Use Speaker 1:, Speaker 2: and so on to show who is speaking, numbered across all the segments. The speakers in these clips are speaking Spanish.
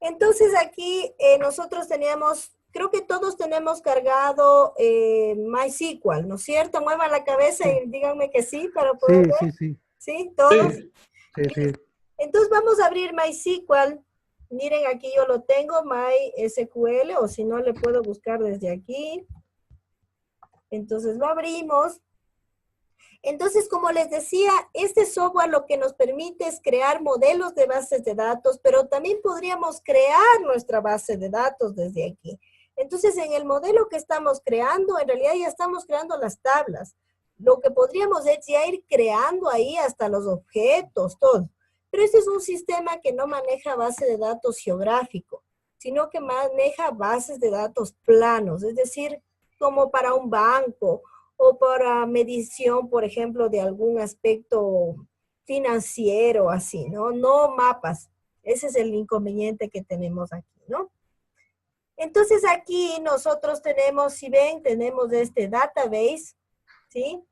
Speaker 1: Entonces aquí nosotros teníamos, creo que todos tenemos cargado MySQL, ¿no es cierto? Muevan la cabeza
Speaker 2: Sí,
Speaker 1: y díganme que sí para poder
Speaker 2: sí,
Speaker 1: ver.
Speaker 2: sí, sí,
Speaker 1: ¿Sí? ¿Todos?
Speaker 3: Sí,
Speaker 2: sí, sí.
Speaker 1: Entonces vamos a abrir MySQL. Miren, aquí yo lo tengo, MySQL, o si no le puedo buscar desde aquí. Entonces lo abrimos. Entonces, como les decía, este software lo que nos permite es crear modelos de bases de datos, pero también podríamos crear nuestra base de datos desde aquí. Entonces, en el modelo que estamos creando, en realidad ya estamos creando las tablas. Lo que podríamos es ya ir creando ahí hasta los objetos, todo. Pero este es un sistema que no maneja base de datos geográfico, sino que maneja bases de datos planos, es decir, como para un banco o para medición, por ejemplo, de algún aspecto financiero, así, ¿no? No mapas. Ese es el inconveniente que tenemos aquí, ¿no? Entonces aquí nosotros tenemos, si ven, tenemos este database, ¿sí?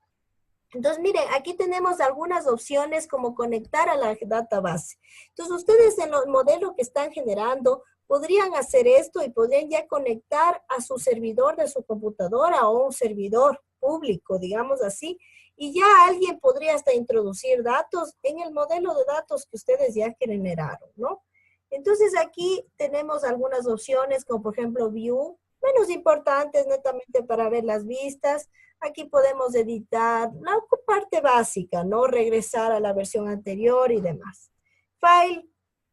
Speaker 1: Entonces, miren, aquí tenemos algunas opciones como conectar a la database. Entonces, ustedes en los modelos que están generando podrían hacer esto y podrían ya conectar a su servidor de su computadora o un servidor público, digamos así, y ya alguien podría hasta introducir datos en el modelo de datos que ustedes ya generaron, ¿no? Entonces, aquí tenemos algunas opciones como, por ejemplo, View, menos importantes netamente para ver las vistas. Aquí podemos editar la parte básica, ¿no? Regresar a la versión anterior y demás. File,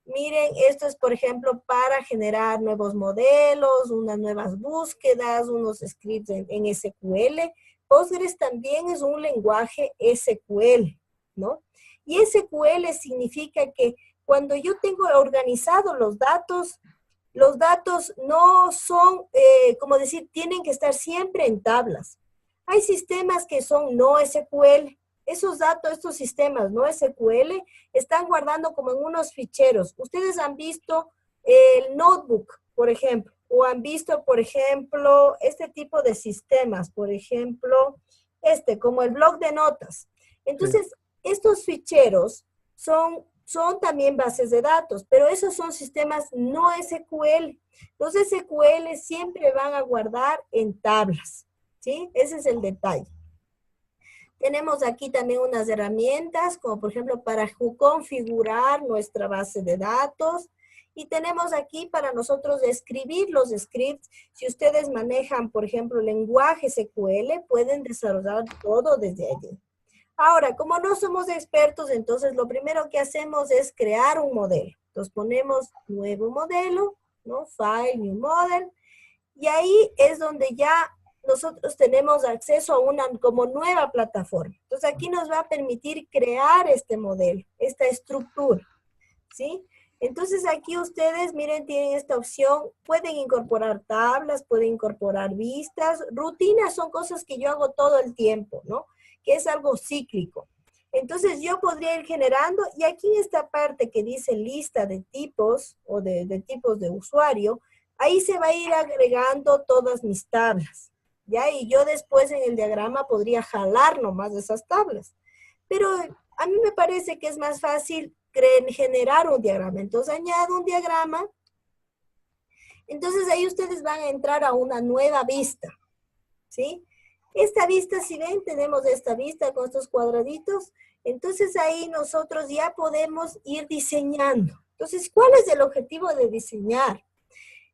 Speaker 1: miren, esto es, por ejemplo, para generar nuevos modelos, unas nuevas búsquedas, unos scripts en SQL. Postgres también es un lenguaje SQL, ¿no? Y SQL significa que cuando yo tengo organizados los datos no son, como decir, tienen que estar siempre en tablas. Hay sistemas que son no SQL. Esos datos, estos sistemas no SQL, están guardando como en unos ficheros. Ustedes han visto el notebook, por ejemplo, o han visto, por ejemplo, este tipo de sistemas, por ejemplo, como el blog de notas.
Speaker 2: Sí.
Speaker 1: Entonces, estos ficheros son también bases de datos, pero esos son sistemas no SQL. Los SQL siempre van a guardar en tablas. ¿Sí? Ese es el detalle. Tenemos aquí también unas herramientas, como por ejemplo para configurar nuestra base de datos. Y tenemos aquí para nosotros escribir los scripts. Si ustedes manejan, por ejemplo, lenguaje SQL, pueden desarrollar todo desde allí. Ahora, como no somos expertos, entonces lo primero que hacemos es crear un modelo. Entonces ponemos nuevo modelo, ¿no? File, New Model. Y ahí es donde ya nosotros tenemos acceso a una como nueva plataforma. Entonces aquí nos va a permitir crear este modelo, esta estructura, ¿sí? Entonces aquí ustedes, miren, tienen esta opción, pueden incorporar tablas, pueden incorporar vistas, rutinas son cosas que yo hago todo el tiempo, ¿no? Que es algo cíclico. Entonces yo podría ir generando, y aquí en esta parte que dice lista de tipos o de tipos de usuario, ahí se va a ir agregando todas mis tablas, ¿ya? Y yo después en el diagrama podría jalar nomás esas tablas. Pero a mí me parece que es más fácil generar un diagrama. Entonces añado un diagrama. Entonces ahí ustedes van a entrar a una nueva vista, ¿sí? Esta vista, si ven, tenemos esta vista con estos cuadraditos. Entonces ahí nosotros ya podemos ir diseñando. Entonces, ¿cuál es el objetivo de diseñar?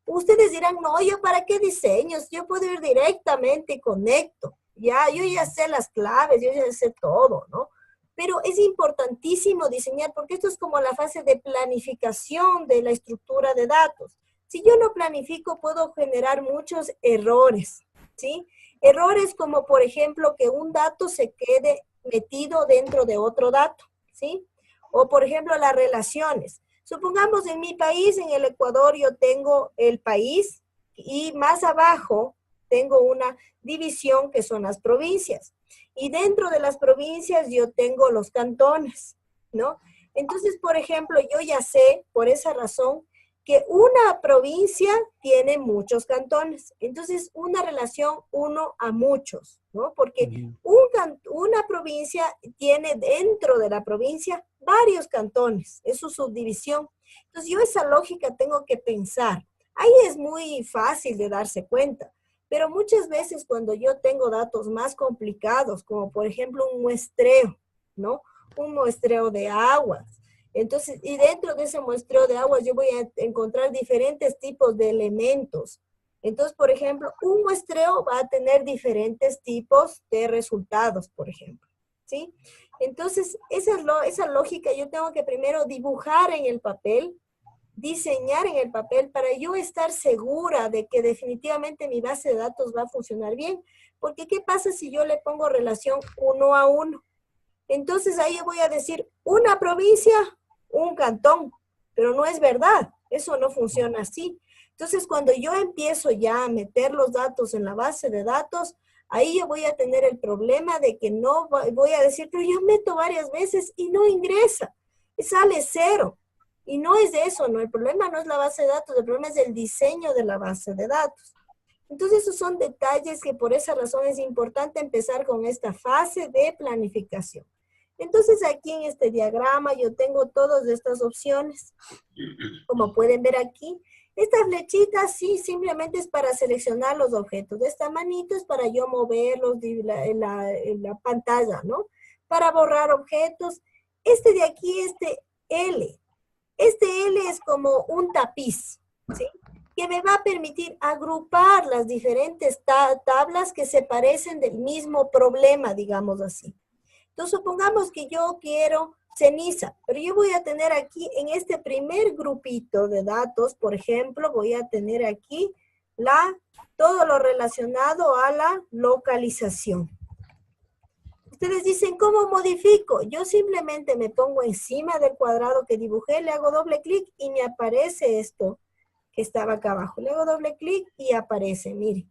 Speaker 1: Ustedes dirán, no, ¿yo para qué diseños? Yo puedo ir directamente y conecto. Ya, yo ya sé las claves, yo ya sé todo, ¿no? Pero es importantísimo diseñar porque esto es como la fase de planificación de la estructura de datos. Si yo no planifico, puedo generar muchos errores, ¿sí? Errores como, por ejemplo, que un dato se quede metido dentro de otro dato, ¿sí? O, por ejemplo, las relaciones. Supongamos en mi país, en el Ecuador, yo tengo el país y más abajo tengo una división que son las provincias. Y dentro de las provincias yo tengo los cantones, ¿no? Entonces, por ejemplo, yo ya sé, por esa razón, que una provincia tiene muchos cantones. Entonces, una relación uno a muchos, ¿no? Porque una provincia tiene dentro de la provincia varios cantones, es su subdivisión. Entonces, yo esa lógica tengo que pensar. Ahí es muy fácil de darse cuenta, pero muchas veces cuando yo tengo datos más complicados, como por ejemplo un muestreo, ¿no? Un muestreo de aguas. Entonces, y dentro de ese muestreo de aguas yo voy a encontrar diferentes tipos de elementos. Entonces, por ejemplo, un muestreo va a tener diferentes tipos de resultados, por ejemplo, ¿sí? Entonces, esa lógica yo tengo que primero dibujar en el papel, diseñar en el papel para yo estar segura de que definitivamente mi base de datos va a funcionar bien. Porque, ¿qué pasa si yo le pongo relación uno a uno? Entonces ahí yo voy a decir una provincia, un cantón, pero no es verdad, eso no funciona así. Entonces cuando yo empiezo ya a meter los datos en la base de datos, ahí yo voy a tener el problema de que no voy a decir, pero yo meto varias veces y no ingresa, y sale cero. Y no es de eso, no, el problema no es la base de datos, el problema es el diseño de la base de datos. Entonces, esos son detalles que por esa razón es importante empezar con esta fase de planificación. Entonces, aquí en este diagrama yo tengo todas estas opciones. Como pueden ver aquí, esta flechita sí simplemente es para seleccionar los objetos. Esta manito es para yo moverlos en la pantalla, ¿no? Para borrar objetos. Este de aquí, este L. Este L es como un tapiz, ¿sí? Que me va a permitir agrupar las diferentes tablas que se parecen del mismo problema, digamos así. Entonces, supongamos que yo quiero ceniza, pero yo voy a tener aquí en este primer grupito de datos, por ejemplo, voy a tener aquí todo lo relacionado a la localización. Ustedes dicen, ¿cómo modifico? Yo simplemente me pongo encima del cuadrado que dibujé, le hago doble clic y me aparece esto que estaba acá abajo. Le hago doble clic y aparece, mire.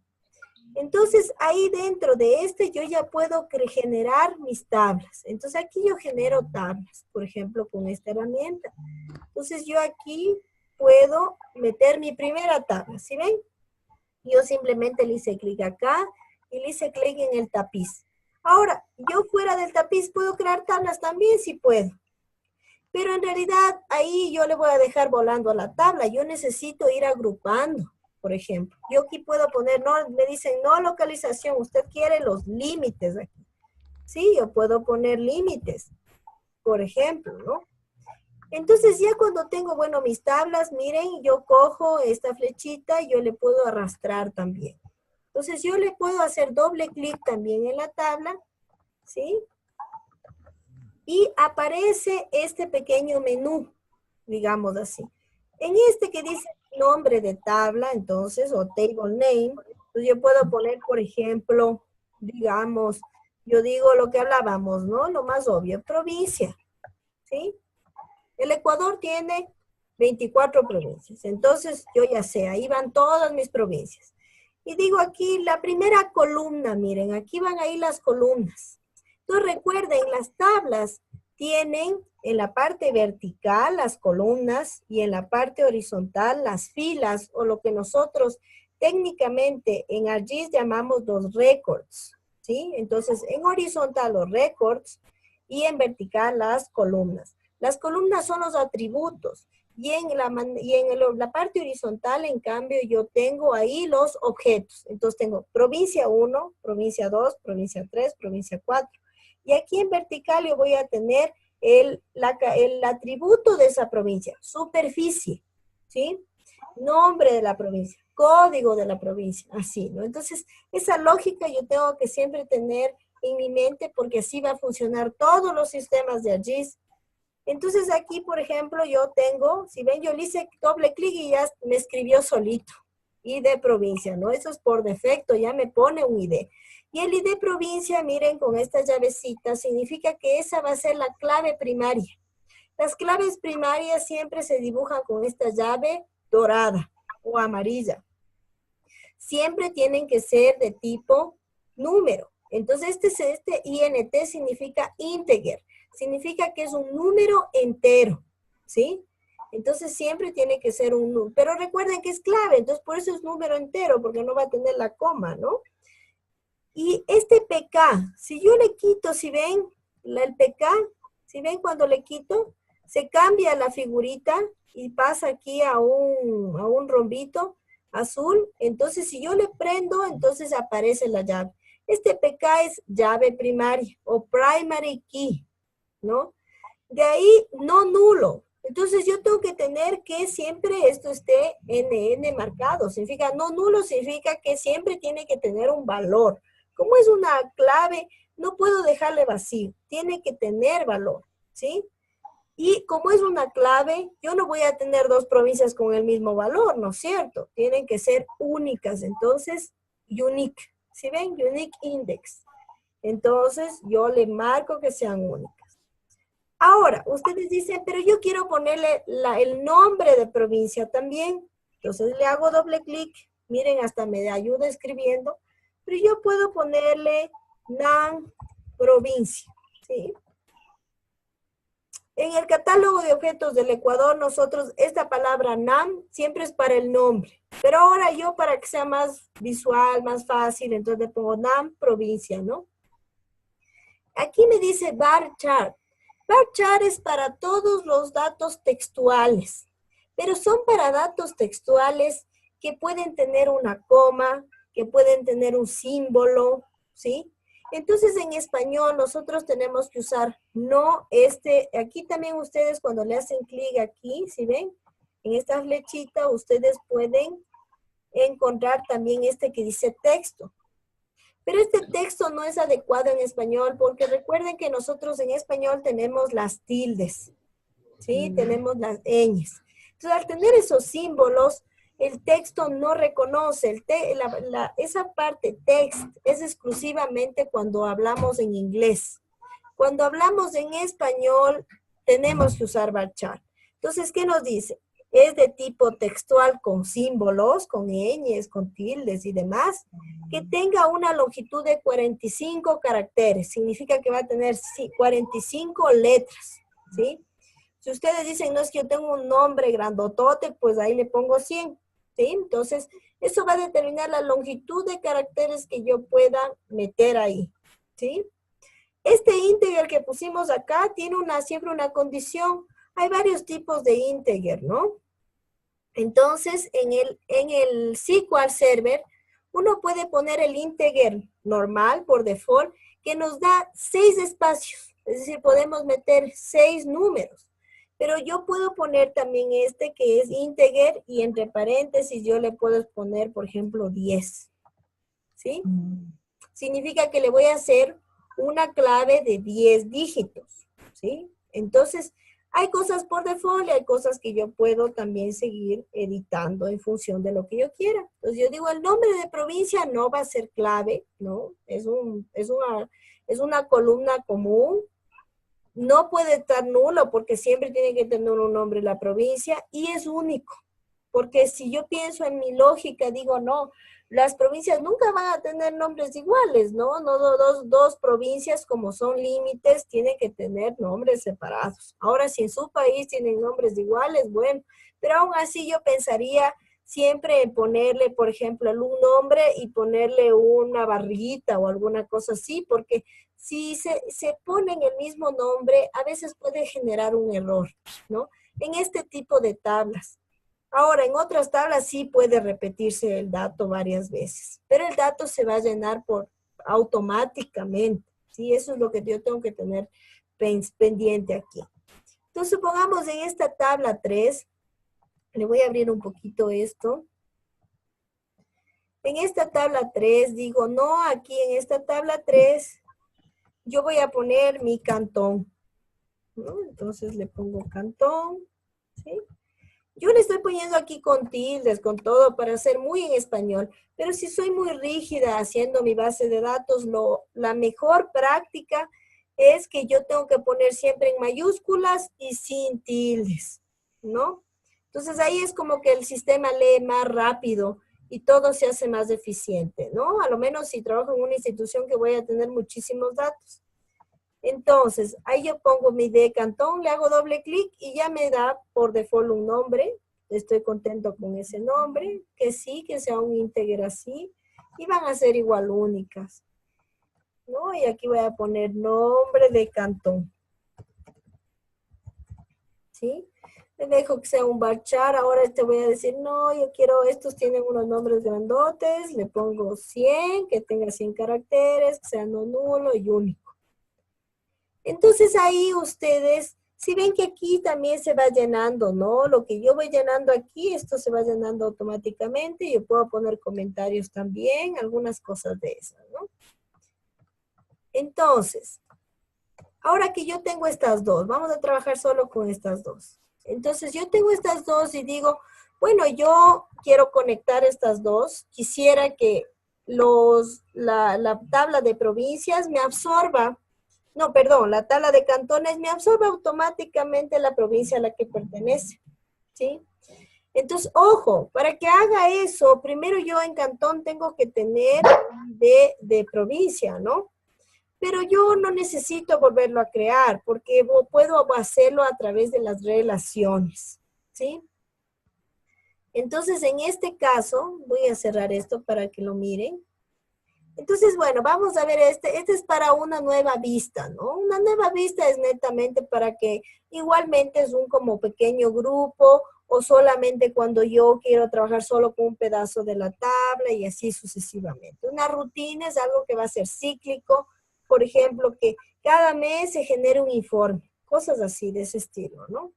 Speaker 1: Entonces, ahí dentro de este yo ya puedo generar mis tablas. Entonces, aquí yo genero tablas, por ejemplo, con esta herramienta. Entonces, yo aquí puedo meter mi primera tabla, ¿sí ven? Yo simplemente le hice clic acá y le hice clic en el tapiz. Ahora, yo fuera del tapiz puedo crear tablas también, sí puedo. Pero en realidad ahí yo le voy a dejar volando a la tabla. Yo necesito ir agrupando, por ejemplo. Yo aquí puedo poner, no, me dicen no localización, usted quiere los límites aquí. Sí, yo puedo poner límites, por ejemplo, ¿no? Entonces ya cuando tengo, bueno, mis tablas, miren, yo cojo esta flechita y yo le puedo arrastrar también. Entonces yo le puedo hacer doble clic también en la tabla, ¿sí? Y aparece este pequeño menú, digamos así. En este que dice nombre de tabla, entonces, o table name, pues yo puedo poner, por ejemplo, digamos, yo digo lo que hablábamos, ¿no? Lo más obvio, provincia, ¿sí? El Ecuador tiene 24 provincias, entonces yo ya sé, ahí van todas mis provincias. Y digo aquí, la primera columna, miren, aquí van ahí las columnas. Entonces recuerden, las tablas tienen en la parte vertical las columnas y en la parte horizontal las filas o lo que nosotros técnicamente en ArcGIS llamamos los records, ¿sí? Entonces en horizontal los records y en vertical las columnas. Las columnas son los atributos y en la parte horizontal, en cambio, yo tengo ahí los objetos. Entonces tengo provincia 1, provincia 2, provincia 3, provincia 4. Y aquí en vertical yo voy a tener el atributo de esa provincia, superficie, ¿sí? Nombre de la provincia, código de la provincia, así, ¿no? Entonces, esa lógica yo tengo que siempre tener en mi mente porque así va a funcionar todos los sistemas de ArcGIS. Entonces aquí, por ejemplo, yo tengo, si ven, yo le hice doble clic y ya me escribió solito. ID provincia, ¿no? Eso es por defecto, ya me pone un ID. Y el ID provincia, miren, con estas llavecitas, significa que esa va a ser la clave primaria. Las claves primarias siempre se dibujan con esta llave dorada o amarilla. Siempre tienen que ser de tipo número. Entonces, este INT significa integer. Significa que es un número entero, ¿sí? Entonces siempre tiene que ser un número. Pero recuerden que es clave, entonces por eso es número entero, porque no va a tener la coma, ¿no? Y este PK, si yo le quito, si ven, el PK, si ven cuando le quito, se cambia la figurita y pasa aquí a un rombito azul. Entonces, si yo le prendo, entonces aparece la llave. Este PK es llave primaria o primary key, ¿no? De ahí, no nulo. Entonces, yo tengo que tener que siempre esto esté NN marcado. Significa, no nulo significa que siempre tiene que tener un valor. Como es una clave, no puedo dejarle vacío. Tiene que tener valor, ¿sí? Y como es una clave, yo no voy a tener dos provincias con el mismo valor, ¿no es cierto? Tienen que ser únicas. Entonces, unique. ¿Sí ven? Unique index. Entonces, yo le marco que sean únicas. Ahora, ustedes dicen, pero yo quiero ponerle el nombre de provincia también. Entonces, le hago doble clic. Miren, hasta me ayuda escribiendo. Pero yo puedo ponerle NAM provincia, ¿sí? En el catálogo de objetos del Ecuador, nosotros, esta palabra NAM siempre es para el nombre. Pero ahora yo, para que sea más visual, más fácil, entonces le pongo NAM provincia, ¿no? Aquí me dice bar chart. Bar chart es para todos los datos textuales, pero son para datos textuales que pueden tener una coma, que pueden tener un símbolo, ¿sí? Entonces, en español, nosotros tenemos que usar no aquí también ustedes cuando le hacen clic aquí, ¿sí ven? En esta flechita, ustedes pueden encontrar también este que dice texto. Pero este texto no es adecuado en español porque recuerden que nosotros en español tenemos las tildes, ¿sí? Tenemos las ñes. Entonces, al tener esos símbolos, el texto no reconoce. Esa parte text es exclusivamente cuando hablamos en inglés. Cuando hablamos en español, tenemos que usar varchar. Entonces, ¿qué nos dice? Es de tipo textual con símbolos, con ñes, con tildes y demás, que tenga una longitud de 45 caracteres. Significa que va a tener 45 letras, ¿sí? Si ustedes dicen, no es que yo tengo un nombre grandotote, pues ahí le pongo 100, ¿sí? Entonces, eso va a determinar la longitud de caracteres que yo pueda meter ahí, ¿sí? Este integer que pusimos acá tiene siempre una condición. Hay varios tipos de integer, ¿no? Entonces, en el SQL Server, uno puede poner el integer normal por default, que nos da 6 espacios. Es decir, podemos meter 6 números. Pero yo puedo poner también este que es integer y entre paréntesis yo le puedo poner, por ejemplo, 10. ¿Sí? Significa que le voy a hacer una clave de 10 dígitos. ¿Sí? Entonces, hay cosas por default y hay cosas que yo puedo también seguir editando en función de lo que yo quiera. Entonces, yo digo, el nombre de provincia no va a ser clave, ¿no? Es una columna común. No puede estar nulo porque siempre tiene que tener un nombre la provincia y es único. Porque si yo pienso en mi lógica, digo, no, las provincias nunca van a tener nombres iguales, ¿no? No, dos provincias como son límites tienen que tener nombres separados. Ahora, si en su país tienen nombres iguales, bueno, pero aún así yo pensaría siempre en ponerle, por ejemplo, un nombre y ponerle una barriguita o alguna cosa así, porque si se ponen el mismo nombre, a veces puede generar un error, ¿no? En este tipo de tablas. Ahora, en otras tablas sí puede repetirse el dato varias veces, pero el dato se va a llenar automáticamente, ¿sí? Eso es lo que yo tengo que tener pendiente aquí. Entonces, supongamos en esta tabla 3, le voy a abrir un poquito esto. En esta tabla 3, digo, no, aquí en esta tabla 3, yo voy a poner mi cantón, ¿no? Entonces le pongo cantón, ¿sí? Yo le estoy poniendo aquí con tildes, con todo, para ser muy en español. Pero si soy muy rígida haciendo mi base de datos, la mejor práctica es que yo tengo que poner siempre en mayúsculas y sin tildes, ¿no? Entonces ahí es como que el sistema lee más rápido y todo se hace más eficiente, ¿no? A lo menos si trabajo en una institución que voy a tener muchísimos datos. Entonces, ahí yo pongo mi ID de cantón, le hago doble clic y ya me da por default un nombre. Estoy contento con ese nombre, que sí, que sea un íntegro así, y van a ser igual únicas, ¿no? Y aquí voy a poner nombre de cantón, ¿sí? Le dejo que sea un varchar, ahora te voy a decir, no, yo quiero, estos tienen unos nombres grandotes, le pongo 100, que tenga 100 caracteres, que sea no nulo y único. Entonces ahí ustedes, si ven que aquí también se va llenando, ¿no? Lo que yo voy llenando aquí, esto se va llenando automáticamente. Yo puedo poner comentarios también, algunas cosas de esas, ¿no? Entonces, ahora que yo tengo estas dos, vamos a trabajar solo con estas dos. Entonces yo tengo estas dos y digo, bueno, yo quiero conectar estas dos. Quisiera que la tabla de provincias me absorba. No, perdón, la tabla de cantones me absorbe automáticamente la provincia a la que pertenece, ¿sí? Entonces, ojo, para que haga eso, primero yo en cantón tengo que tener de provincia, ¿no? Pero yo no necesito volverlo a crear porque puedo hacerlo a través de las relaciones, ¿sí? Entonces, en este caso, voy a cerrar esto para que lo miren. Entonces, bueno, vamos a ver, este es para una nueva vista, ¿no? Una nueva vista es netamente para que igualmente es un como pequeño grupo o solamente cuando yo quiero trabajar solo con un pedazo de la tabla y así sucesivamente. Una rutina es algo que va a ser cíclico, por ejemplo, que cada mes se genere un informe, cosas así de ese estilo, ¿no?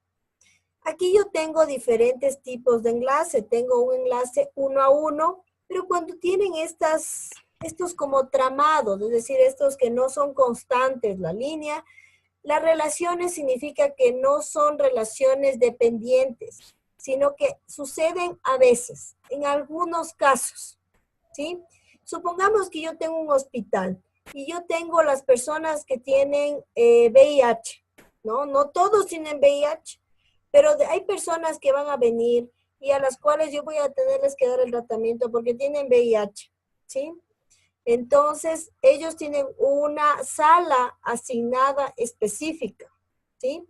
Speaker 1: Aquí yo tengo diferentes tipos de enlace. Tengo un enlace uno a uno, pero cuando tienen estos como tramados, es decir, estos que no son constantes la línea, las relaciones significa que no son relaciones dependientes, sino que suceden a veces, en algunos casos, ¿sí? Supongamos que yo tengo un hospital y yo tengo las personas que tienen VIH, ¿no? No todos tienen VIH, pero hay personas que van a venir y a las cuales yo voy a tenerles que dar el tratamiento porque tienen VIH, ¿sí? Entonces, ellos tienen una sala asignada específica, ¿sí?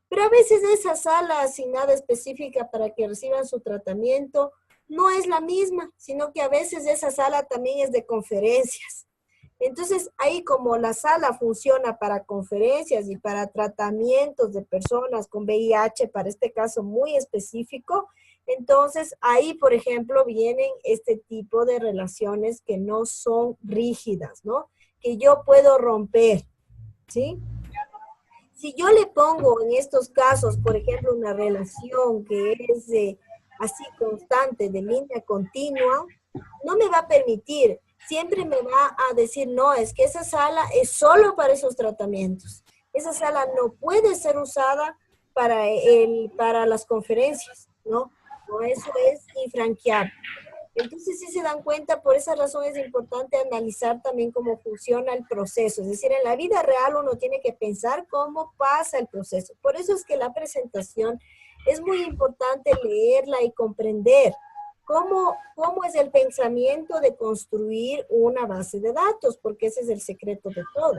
Speaker 1: Pero a veces esa sala asignada específica para que reciban su tratamiento no es la misma, sino que a veces esa sala también es de conferencias. Entonces, ahí como la sala funciona para conferencias y para tratamientos de personas con VIH, para este caso muy específico, entonces ahí, por ejemplo, vienen este tipo de relaciones que no son rígidas, ¿no? Que yo puedo romper, ¿sí? Si yo le pongo en estos casos, por ejemplo, una relación que es así constante, de línea continua, no me va a permitir, siempre me va a decir, no, es que esa sala es solo para esos tratamientos. Esa sala no puede ser usada para las conferencias, ¿no? No, eso es infranqueable. Entonces, si se dan cuenta, por esa razón es importante analizar también cómo funciona el proceso. Es decir, en la vida real uno tiene que pensar cómo pasa el proceso. Por eso es que la presentación es muy importante leerla y comprender cómo es el pensamiento de construir una base de datos, porque ese es el secreto de todo.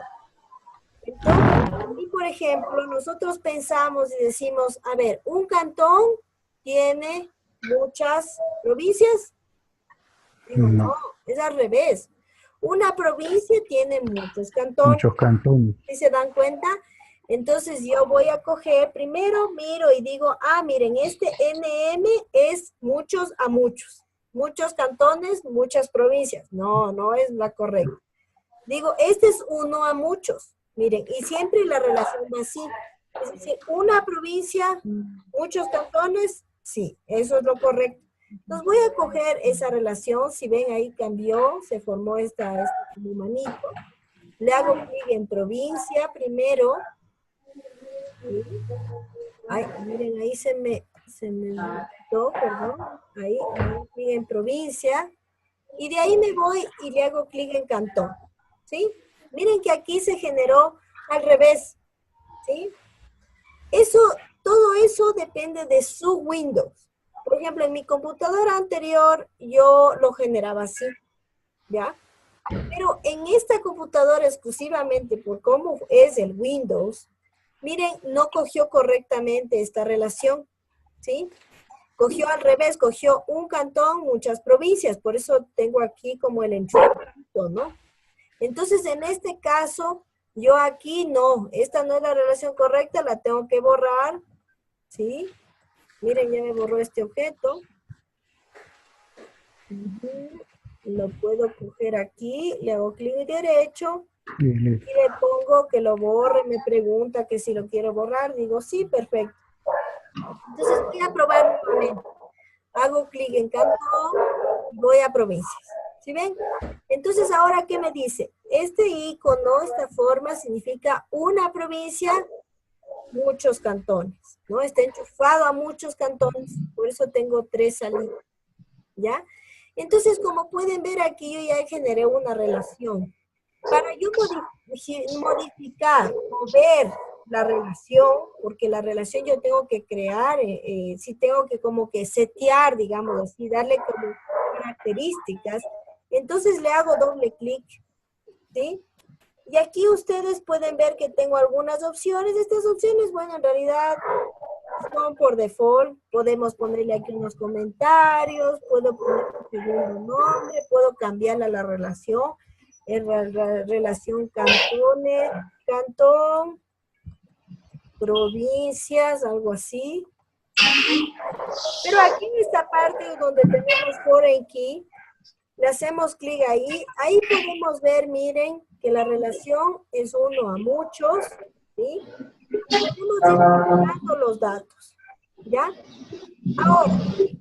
Speaker 1: Entonces, y por ejemplo, nosotros pensamos y decimos, a ver, un cantón tiene muchas provincias. Digo, no, es al revés. Una provincia tiene muchos cantones.
Speaker 2: Muchos cantones.
Speaker 1: ¿Sí se dan cuenta? Entonces yo voy a coger, primero miro y digo, ah, miren, este NM es muchos a muchos. Muchos cantones, muchas provincias. No, no es la correcta. Digo, este es uno a muchos. Miren, y siempre la relación va así. Es decir, una provincia, muchos cantones, sí, eso es lo correcto. Entonces voy a coger esa relación, si ven ahí cambió, se formó este como manito. Le hago clic en provincia primero. ¿Sí? Ay, miren, ahí se me quitó, perdón. Ahí, le hago clic en provincia. Y de ahí me voy y le hago clic en cantón. ¿Sí? Miren que aquí se generó al revés. ¿Sí? Eso, todo eso depende de su Windows. Por ejemplo, en mi computadora anterior yo lo generaba así, ¿ya? Pero en esta computadora exclusivamente por cómo es el Windows, miren, no cogió correctamente esta relación, ¿sí? Cogió al revés, cogió un cantón, muchas provincias, por eso tengo aquí como el enchufamiento, ¿no? Entonces, en este caso, yo aquí no, esta no es la relación correcta, la tengo que borrar, ¿sí? Miren, ya me borró este objeto. Lo puedo coger aquí, le hago clic derecho y le pongo que lo borre, me pregunta que si lo quiero borrar, digo sí, perfecto. Entonces voy a probar nuevamente. Hago clic en cantón, voy a provincias. ¿Sí ven? Entonces ahora, ¿qué me dice? Este icono, esta forma, significa una provincia, muchos cantones, ¿no? Está enchufado a muchos cantones, por eso tengo 3 salidas, ¿ya? Entonces, como pueden ver aquí, yo ya generé una relación. Para yo modificar o ver la relación, porque la relación yo tengo que crear, sí tengo que como que setear, digamos así, darle como características. Entonces le hago doble clic, ¿sí? Y aquí ustedes pueden ver que tengo algunas opciones. Estas opciones, bueno, en realidad son por default. Podemos ponerle aquí unos comentarios, puedo poner un segundo nombre, puedo cambiarle a la relación, relación cantones, cantón, provincias, algo así. Pero aquí en esta parte donde tenemos foreign key, le hacemos clic ahí. Ahí podemos ver, miren, que la relación es uno a muchos, ¿sí? Podemos ir cambiando los datos, ¿ya? Ahora,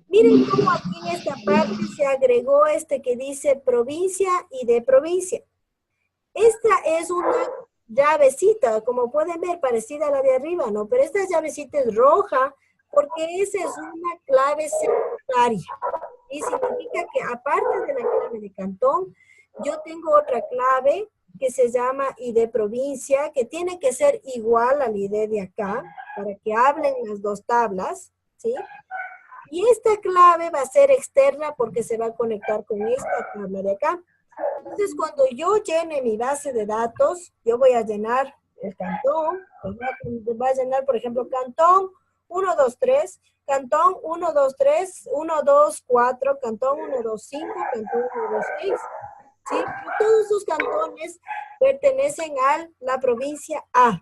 Speaker 1: miren cómo aquí en esta parte se agregó este que dice provincia y de provincia. Esta es una llavecita, como pueden ver, parecida a la de arriba, ¿no? Pero esta llavecita es roja porque esa es una clave secundaria. Y significa que aparte de la clave de cantón, yo tengo otra clave que se llama ID provincia, que tiene que ser igual al ID de acá, para que hablen las dos tablas, ¿sí? Y esta clave va a ser externa porque se va a conectar con esta tabla de acá. Entonces, cuando yo llene mi base de datos, yo voy a llenar el cantón, voy a llenar, por ejemplo, cantón 123, cantón 123, 124, cantón 125, cantón 126. ¿Sí? Todos esos cantones pertenecen a la provincia A.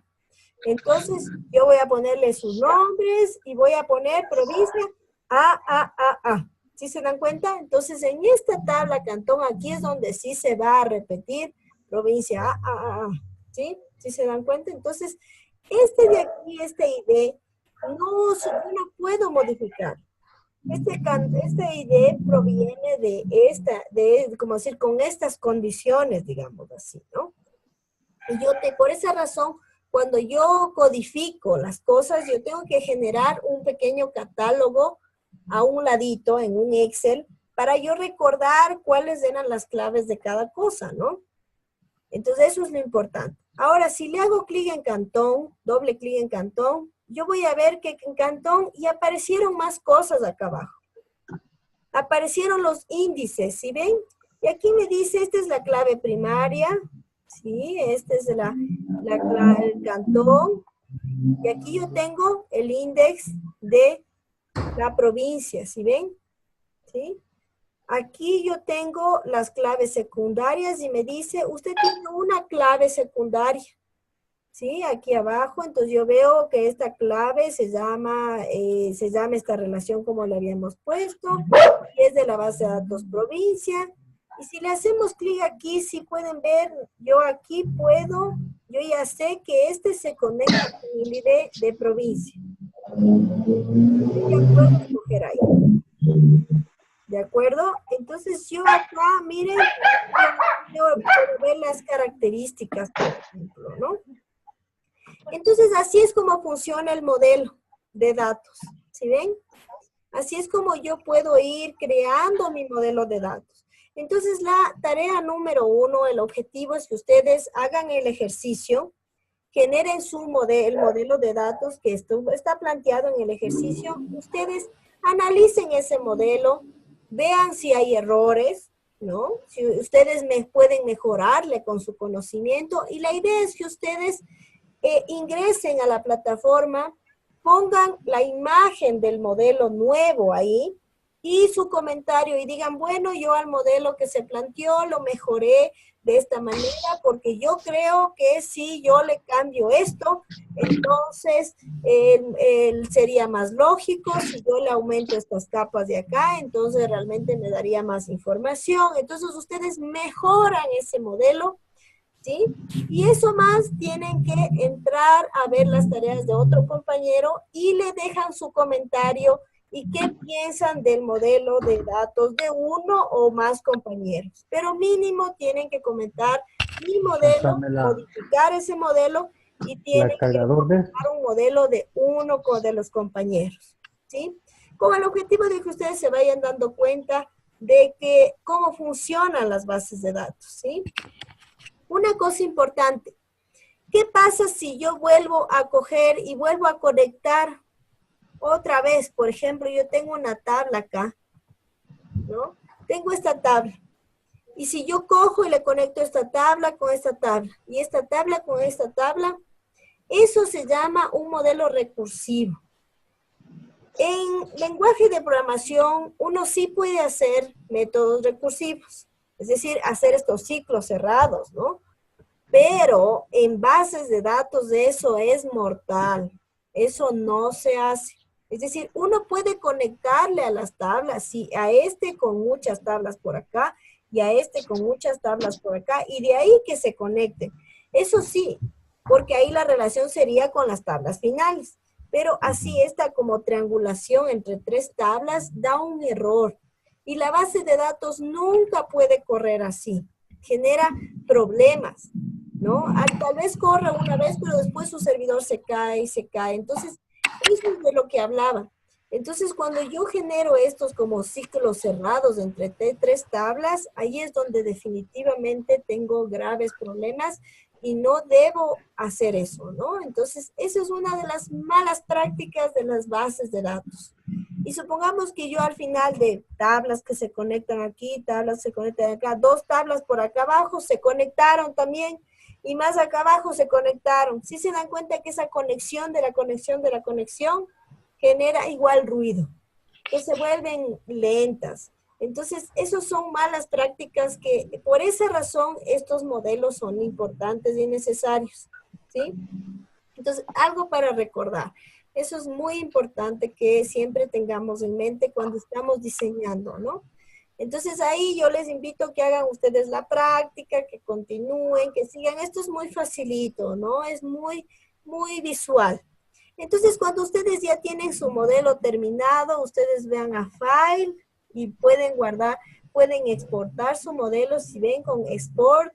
Speaker 1: Entonces, yo voy a ponerle sus nombres y voy a poner provincia A. ¿Sí se dan cuenta? Entonces, en esta tabla cantón, aquí es donde sí se va a repetir provincia A. ¿Sí? ¿Sí se dan cuenta? Entonces, este de aquí, este ID, yo no puedo modificar. Este ID proviene de como decir, con estas condiciones, digamos así, ¿no? Y por esa razón, cuando yo codifico las cosas, yo tengo que generar un pequeño catálogo a un ladito en un Excel para yo recordar cuáles eran las claves de cada cosa, ¿no? Entonces eso es lo importante. Ahora, si le hago clic en cantón, doble clic en cantón, yo voy a ver que en cantón y aparecieron más cosas acá abajo. Aparecieron los índices, ¿sí ven? Y aquí me dice, esta es la clave primaria, ¿sí? Esta es el cantón. Y aquí yo tengo el índice de la provincia, ¿sí ven? ¿Sí? Aquí yo tengo las claves secundarias y me dice, usted tiene una clave secundaria, ¿sí? Aquí abajo, entonces yo veo que esta clave se llama esta relación como le habíamos puesto, y es de la base de datos provincia. Y si le hacemos clic aquí, si pueden ver, yo aquí yo ya sé que este se conecta con el ID de provincia. Yo ya puedo escoger ahí. ¿De acuerdo? Entonces yo acá, miren, yo puedo ver las características, por ejemplo, ¿no? Entonces así es como funciona el modelo de datos, ¿sí ven? Así es como yo puedo ir creando mi modelo de datos. Entonces la tarea número 1, el objetivo es que ustedes hagan el ejercicio, generen el modelo de datos que está planteado en el ejercicio. Ustedes analicen ese modelo, vean si hay errores, ¿no? Si ustedes pueden mejorarle con su conocimiento y la idea es que ustedes ingresen a la plataforma, pongan la imagen del modelo nuevo ahí y su comentario y digan, bueno, yo al modelo que se planteó lo mejoré de esta manera porque yo creo que si yo le cambio esto, entonces sería más lógico, si yo le aumento estas capas de acá, entonces realmente me daría más información. Entonces ustedes mejoran ese modelo, ¿sí? Y eso más tienen que entrar a ver las tareas de otro compañero y le dejan su comentario y qué piensan del modelo de datos de uno o más compañeros. Pero mínimo tienen que comentar mi modelo,
Speaker 2: Pásame
Speaker 1: modificar ese modelo y
Speaker 2: la
Speaker 1: tienen que
Speaker 2: cargador, ¿ves?
Speaker 1: comentar un modelo de uno de los compañeros, ¿sí? Con el objetivo de que ustedes se vayan dando cuenta de que cómo funcionan las bases de datos, ¿sí? Una cosa importante, ¿qué pasa si yo vuelvo a coger y vuelvo a conectar otra vez? Por ejemplo, yo tengo una tabla acá, ¿no? Tengo esta tabla. Y si yo cojo y le conecto esta tabla con esta tabla y esta tabla con esta tabla, eso se llama un modelo recursivo. En lenguaje de programación, uno sí puede hacer métodos recursivos, es decir, hacer estos ciclos cerrados, ¿no? Pero en bases de datos eso es mortal. Eso no se hace. Es decir, uno puede conectarle a las tablas, sí, a este con muchas tablas por acá y a este con muchas tablas por acá, y de ahí que se conecten. Eso sí, porque ahí la relación sería con las tablas finales. Pero así esta como triangulación entre tres tablas da un error. Y la base de datos nunca puede correr así. Genera problemas. ¿No? Tal vez corra una vez, pero después su servidor se cae y se cae. Entonces, eso es de lo que hablaba. Entonces, cuando yo genero estos como ciclos cerrados entre tres tablas, ahí es donde definitivamente tengo graves problemas y no debo hacer eso, ¿no? Entonces, eso es una de las malas prácticas de las bases de datos. Y supongamos que yo al final de tablas que se conectan aquí, tablas que se conectan acá, dos tablas por acá abajo se conectaron también y más acá abajo se conectaron. ¿Sí se dan cuenta que esa conexión de la conexión de la conexión genera igual ruido? Entonces se vuelven lentas. Entonces, esos son malas prácticas que por esa razón estos modelos son importantes y necesarios, ¿sí? Entonces, algo para recordar. Eso es muy importante que siempre tengamos en mente cuando estamos diseñando, ¿no? Entonces ahí yo les invito a que hagan ustedes la práctica, que continúen, que sigan. Esto es muy facilito, ¿no? Es muy visual. Entonces cuando ustedes ya tienen su modelo terminado, ustedes vean a File y pueden guardar, pueden exportar su modelo. Si ven con Export,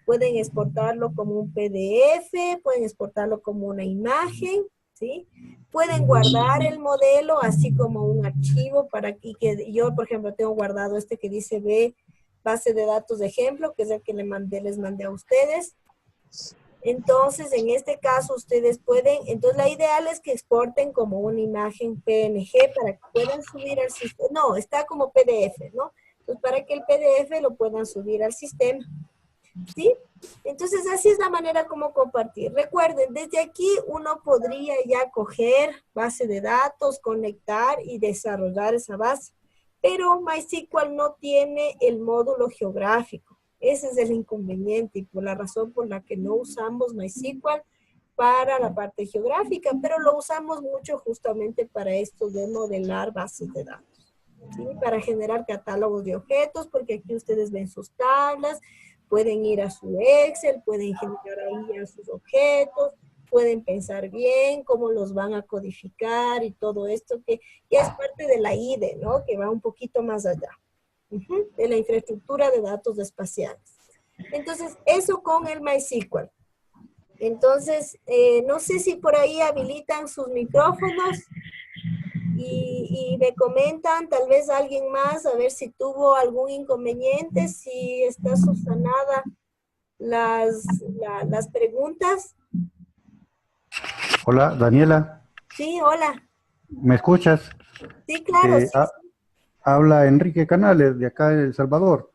Speaker 1: pueden exportarlo como un PDF, pueden exportarlo como una imagen, ¿sí? Pueden guardar el modelo así como un archivo para que yo, por ejemplo, tengo guardado este que dice B, base de datos de ejemplo, que es el que les mandé a ustedes. Entonces, en este caso, ustedes pueden, entonces la ideal es que exporten como una imagen PNG para que puedan subir al sistema. No, está como PDF, ¿no? Entonces, para que el PDF lo puedan subir al sistema. ¿Sí? Entonces, así es la manera como compartir. Recuerden, desde aquí uno podría ya coger base de datos, conectar y desarrollar esa base. Pero MySQL no tiene el módulo geográfico. Ese es el inconveniente y por la razón por la que no usamos MySQL para la parte geográfica, pero lo usamos mucho justamente para esto de modelar bases de datos. ¿Sí? Para generar catálogos de objetos, porque aquí ustedes ven sus tablas, pueden ir a su Excel, pueden generar ahí a sus objetos, pueden pensar bien cómo los van a codificar y todo esto que ya es parte de la IDE, ¿no? Que va un poquito más allá, de la infraestructura de datos espaciales. Entonces, eso con el MySQL. Entonces, no sé si por ahí habilitan sus micrófonos y me comentan, tal vez alguien más, a ver si tuvo algún inconveniente, si está subsanada las preguntas.
Speaker 2: Hola, Daniela,
Speaker 1: Sí, hola.
Speaker 2: ¿me escuchas?
Speaker 1: Sí, claro, sí, sí.
Speaker 2: Habla Enrique Canales, de acá de El Salvador.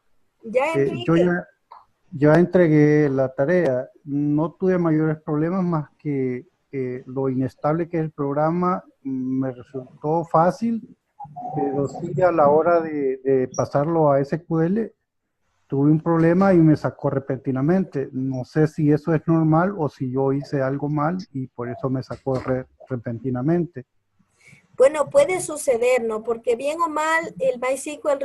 Speaker 1: Ya,
Speaker 2: Yo
Speaker 1: Enrique.
Speaker 2: ya entregué la tarea. No tuve mayores problemas más que lo inestable que es el programa me resultó fácil, pero sí a la hora de pasarlo a SQL tuve un problema y me sacó repentinamente. No sé si eso es normal o si yo hice algo mal y por eso me sacó repentinamente.
Speaker 1: Bueno, puede suceder, ¿no? Porque bien o mal, el MySQL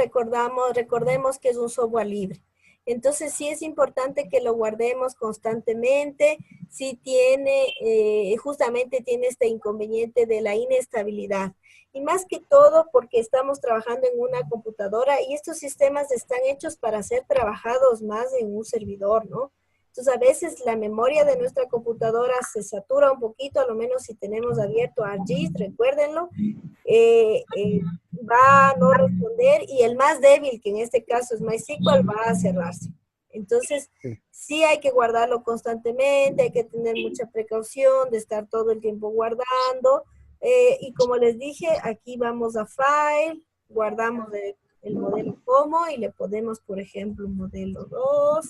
Speaker 1: recordemos que es un software libre. Entonces sí es importante que lo guardemos constantemente. Sí tiene, justamente tiene este inconveniente de la inestabilidad. Y más que todo porque estamos trabajando en una computadora y estos sistemas están hechos para ser trabajados más en un servidor, ¿no? Entonces, a veces la memoria de nuestra computadora se satura un poquito, a lo menos si tenemos abierto ArcGIS, recuérdenlo, va a no responder y el más débil, que en este caso es MySQL, va a cerrarse. Entonces,
Speaker 2: Sí.
Speaker 1: sí hay que guardarlo constantemente, hay que tener mucha precaución de estar todo el tiempo guardando. Y como les dije, aquí vamos a File, guardamos el modelo como y le ponemos, por ejemplo, modelo 2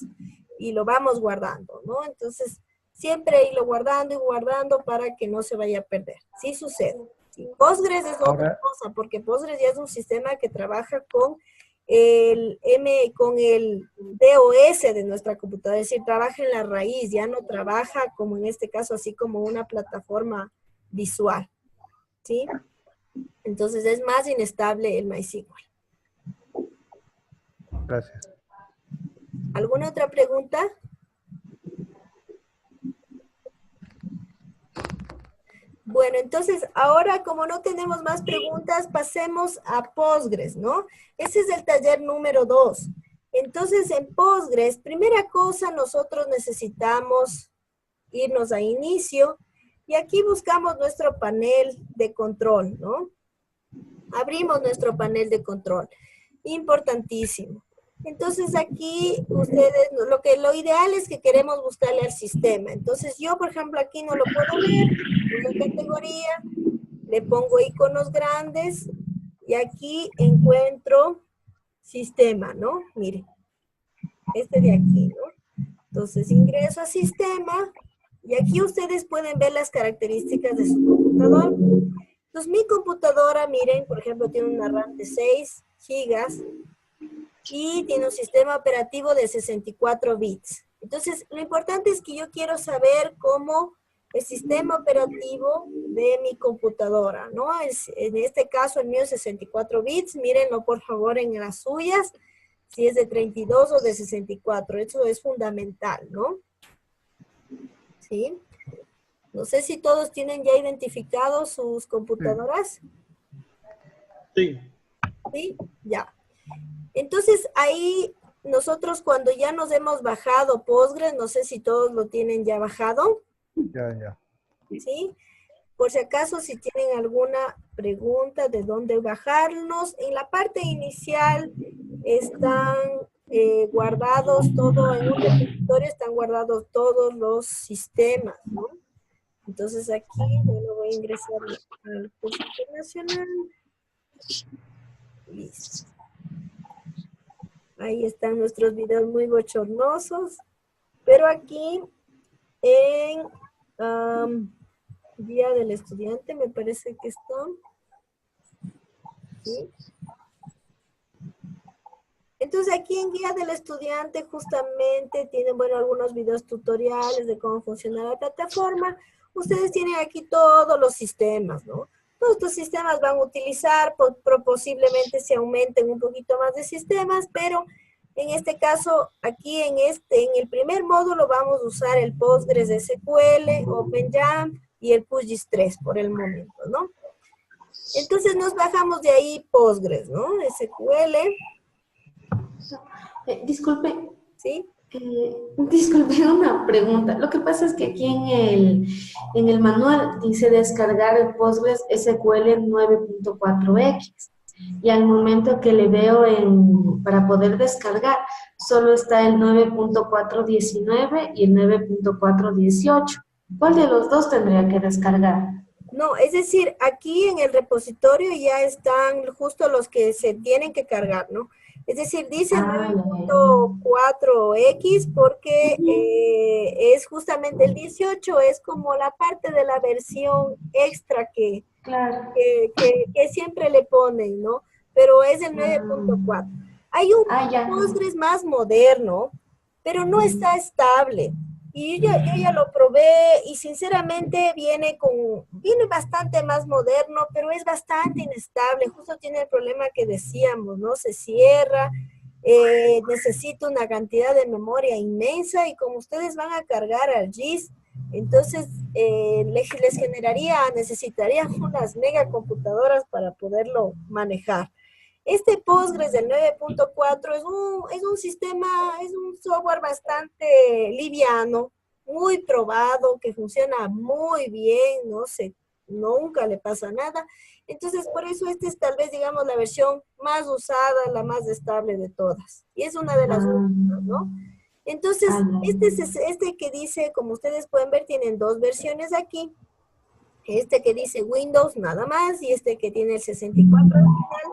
Speaker 1: y lo vamos guardando, ¿no? Entonces, siempre irlo guardando y guardando para que no se vaya a perder. Sí sucede. Sí, Postgres es otra
Speaker 2: Ahora,
Speaker 1: cosa, porque Postgres ya es un sistema que trabaja con el DOS de nuestra computadora, es decir, trabaja en la raíz, ya no trabaja como en este caso, así como una plataforma visual, ¿sí? Entonces es más inestable el MySQL.
Speaker 2: gracias.
Speaker 1: ¿Alguna otra pregunta? Bueno, entonces ahora como no tenemos más preguntas, pasemos a Postgres, ¿no? Ese es el taller número 2. Entonces en Postgres, primera cosa, nosotros necesitamos irnos a inicio y aquí buscamos nuestro panel de control, ¿no? Abrimos nuestro panel de control. Importantísimo. Entonces aquí ustedes, lo ideal es que queremos buscarle al sistema. Entonces yo, por ejemplo, aquí no lo puedo ver, voy a categoría, le pongo iconos grandes y aquí encuentro sistema, ¿no? Miren, este de aquí, ¿no? Entonces ingreso a sistema y aquí ustedes pueden ver las características de su computador. Entonces mi computadora, miren, por ejemplo, tiene una RAM de 6 gigas y tiene un sistema operativo de 64 bits. Entonces, lo importante es que yo quiero saber cómo el sistema operativo de mi computadora, ¿no? En este caso, el mío es 64 bits. Mírenlo, por favor, en las suyas, si es de 32 o de 64. Eso es fundamental, ¿no? ¿Sí? No sé si todos tienen ya identificados sus
Speaker 2: Sí.
Speaker 1: computadoras.
Speaker 3: Sí.
Speaker 1: ¿Sí? Ya. Entonces, ahí nosotros cuando ya nos hemos bajado Postgres, no sé si todos lo tienen ya bajado,
Speaker 2: Ya.
Speaker 1: ¿sí? Por si acaso, si tienen alguna pregunta de dónde bajarnos, en la parte inicial están guardados todo, en un repositorio están guardados todos los sistemas, ¿no? Entonces aquí, bueno, voy a ingresar al curso internacional. Listo. Ahí están nuestros videos muy bochornosos. Pero aquí en Día del Estudiante me parece que están. ¿Sí? Entonces aquí en Guía del Estudiante justamente tienen, bueno, algunos videos tutoriales de cómo funciona la plataforma. Ustedes tienen aquí todos los sistemas, ¿no? Todos estos sistemas van a utilizar, posiblemente se aumenten un poquito más de sistemas, pero en este caso, aquí en el primer módulo vamos a usar el Postgres SQL, OpenJam y el QGIS 3 por el momento, ¿no? Entonces nos bajamos de ahí Postgres, ¿no? SQL,
Speaker 4: Disculpe,
Speaker 1: ¿sí?
Speaker 4: disculpe una pregunta. Lo que pasa es que aquí en el manual dice descargar el Postgres SQL 9.4x y al momento que le veo para poder descargar solo está el 9.419 y el 9.418. ¿Cuál de los dos tendría que descargar?
Speaker 1: No, es decir, aquí en el repositorio ya están justo los que se tienen que cargar, ¿no? Es decir, dice
Speaker 4: Ah, ya, ya, ya.
Speaker 1: 9.4x porque es justamente el 18, es como la parte de la versión extra
Speaker 4: Claro.
Speaker 1: que siempre le ponen, ¿no? Pero es el
Speaker 4: Ah,
Speaker 1: 9.4. Hay un
Speaker 4: ya.
Speaker 1: Postgres más moderno, pero no está estable. Y yo ya lo probé y sinceramente viene bastante más moderno, pero es bastante inestable. Justo tiene el problema que decíamos, ¿no? Se cierra, necesita una cantidad de memoria inmensa y como ustedes van a cargar al GIS, entonces les necesitarían unas megacomputadoras para poderlo manejar. Este Postgres del 9.4 es un sistema, es un software bastante liviano, muy probado, que funciona muy bien, no sé, nunca le pasa nada. Entonces, por eso este es tal vez, digamos, la versión más usada, la más estable de todas. Y es una de las
Speaker 4: Ah,
Speaker 1: últimas, ¿no? Entonces, este que dice, como ustedes pueden ver, tienen dos versiones aquí. Este que dice Windows nada más y este que tiene el 64 al final.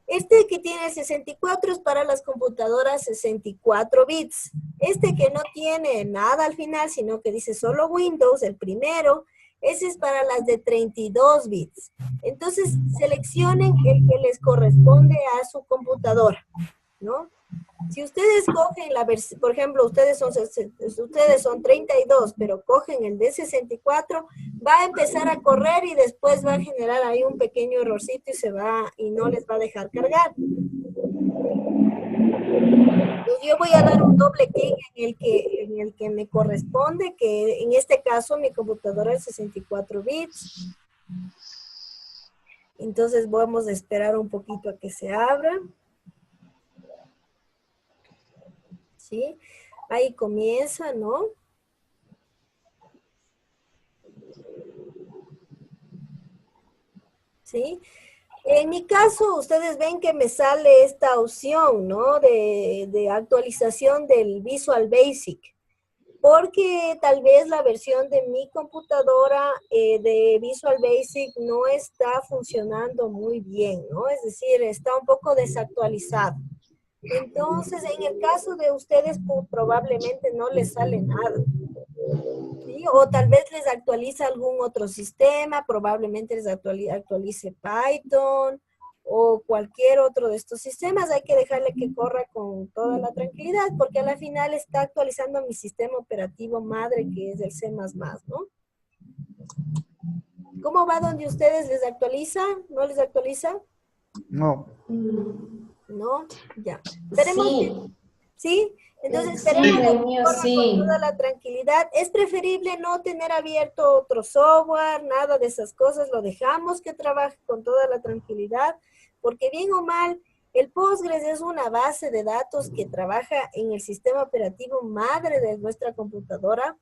Speaker 1: Este que tiene el 64 es para las computadoras 64 bits. Este que no tiene nada al final, sino que dice solo Windows, el primero, ese es para las de 32 bits. Entonces, seleccionen el que les corresponde a su computadora, ¿no? Si ustedes cogen la versión, por ejemplo, ustedes son 32, pero cogen el de 64, va a empezar a correr y después va a generar ahí un pequeño errorcito y no les va a dejar cargar. Entonces yo voy a dar un doble clic en el que me corresponde, que en este caso mi computadora es 64 bits. Entonces vamos a esperar un poquito a que se abra. ¿Sí? Ahí comienza, ¿no? ¿Sí? En mi caso, ustedes ven que me sale esta opción, ¿no? De actualización del Visual Basic, porque tal vez la versión de mi computadora de Visual Basic no está funcionando muy bien, ¿no? Es decir, está un poco desactualizado. Entonces, en el caso de ustedes, probablemente no les sale nada. ¿Sí? O tal vez les actualiza algún otro sistema, probablemente les actualice Python o cualquier otro de estos sistemas. Hay que dejarle que corra con toda la tranquilidad porque a la final está actualizando mi sistema operativo madre que es el C++, ¿no? ¿Cómo va donde ustedes les actualiza? ¿No les actualiza?
Speaker 2: No.
Speaker 1: ¿No? Ya. Esperemos que
Speaker 4: sí,
Speaker 1: ¿sí? Entonces
Speaker 4: sí,
Speaker 1: esperemos de
Speaker 4: el
Speaker 1: que
Speaker 4: mío
Speaker 1: corra con
Speaker 4: sí.
Speaker 1: toda la tranquilidad. Es preferible no tener abierto otro software, nada de esas cosas. Lo dejamos que trabaje con toda la tranquilidad, porque bien o mal, el Postgres es una base de datos que trabaja en el sistema operativo madre de nuestra computadora.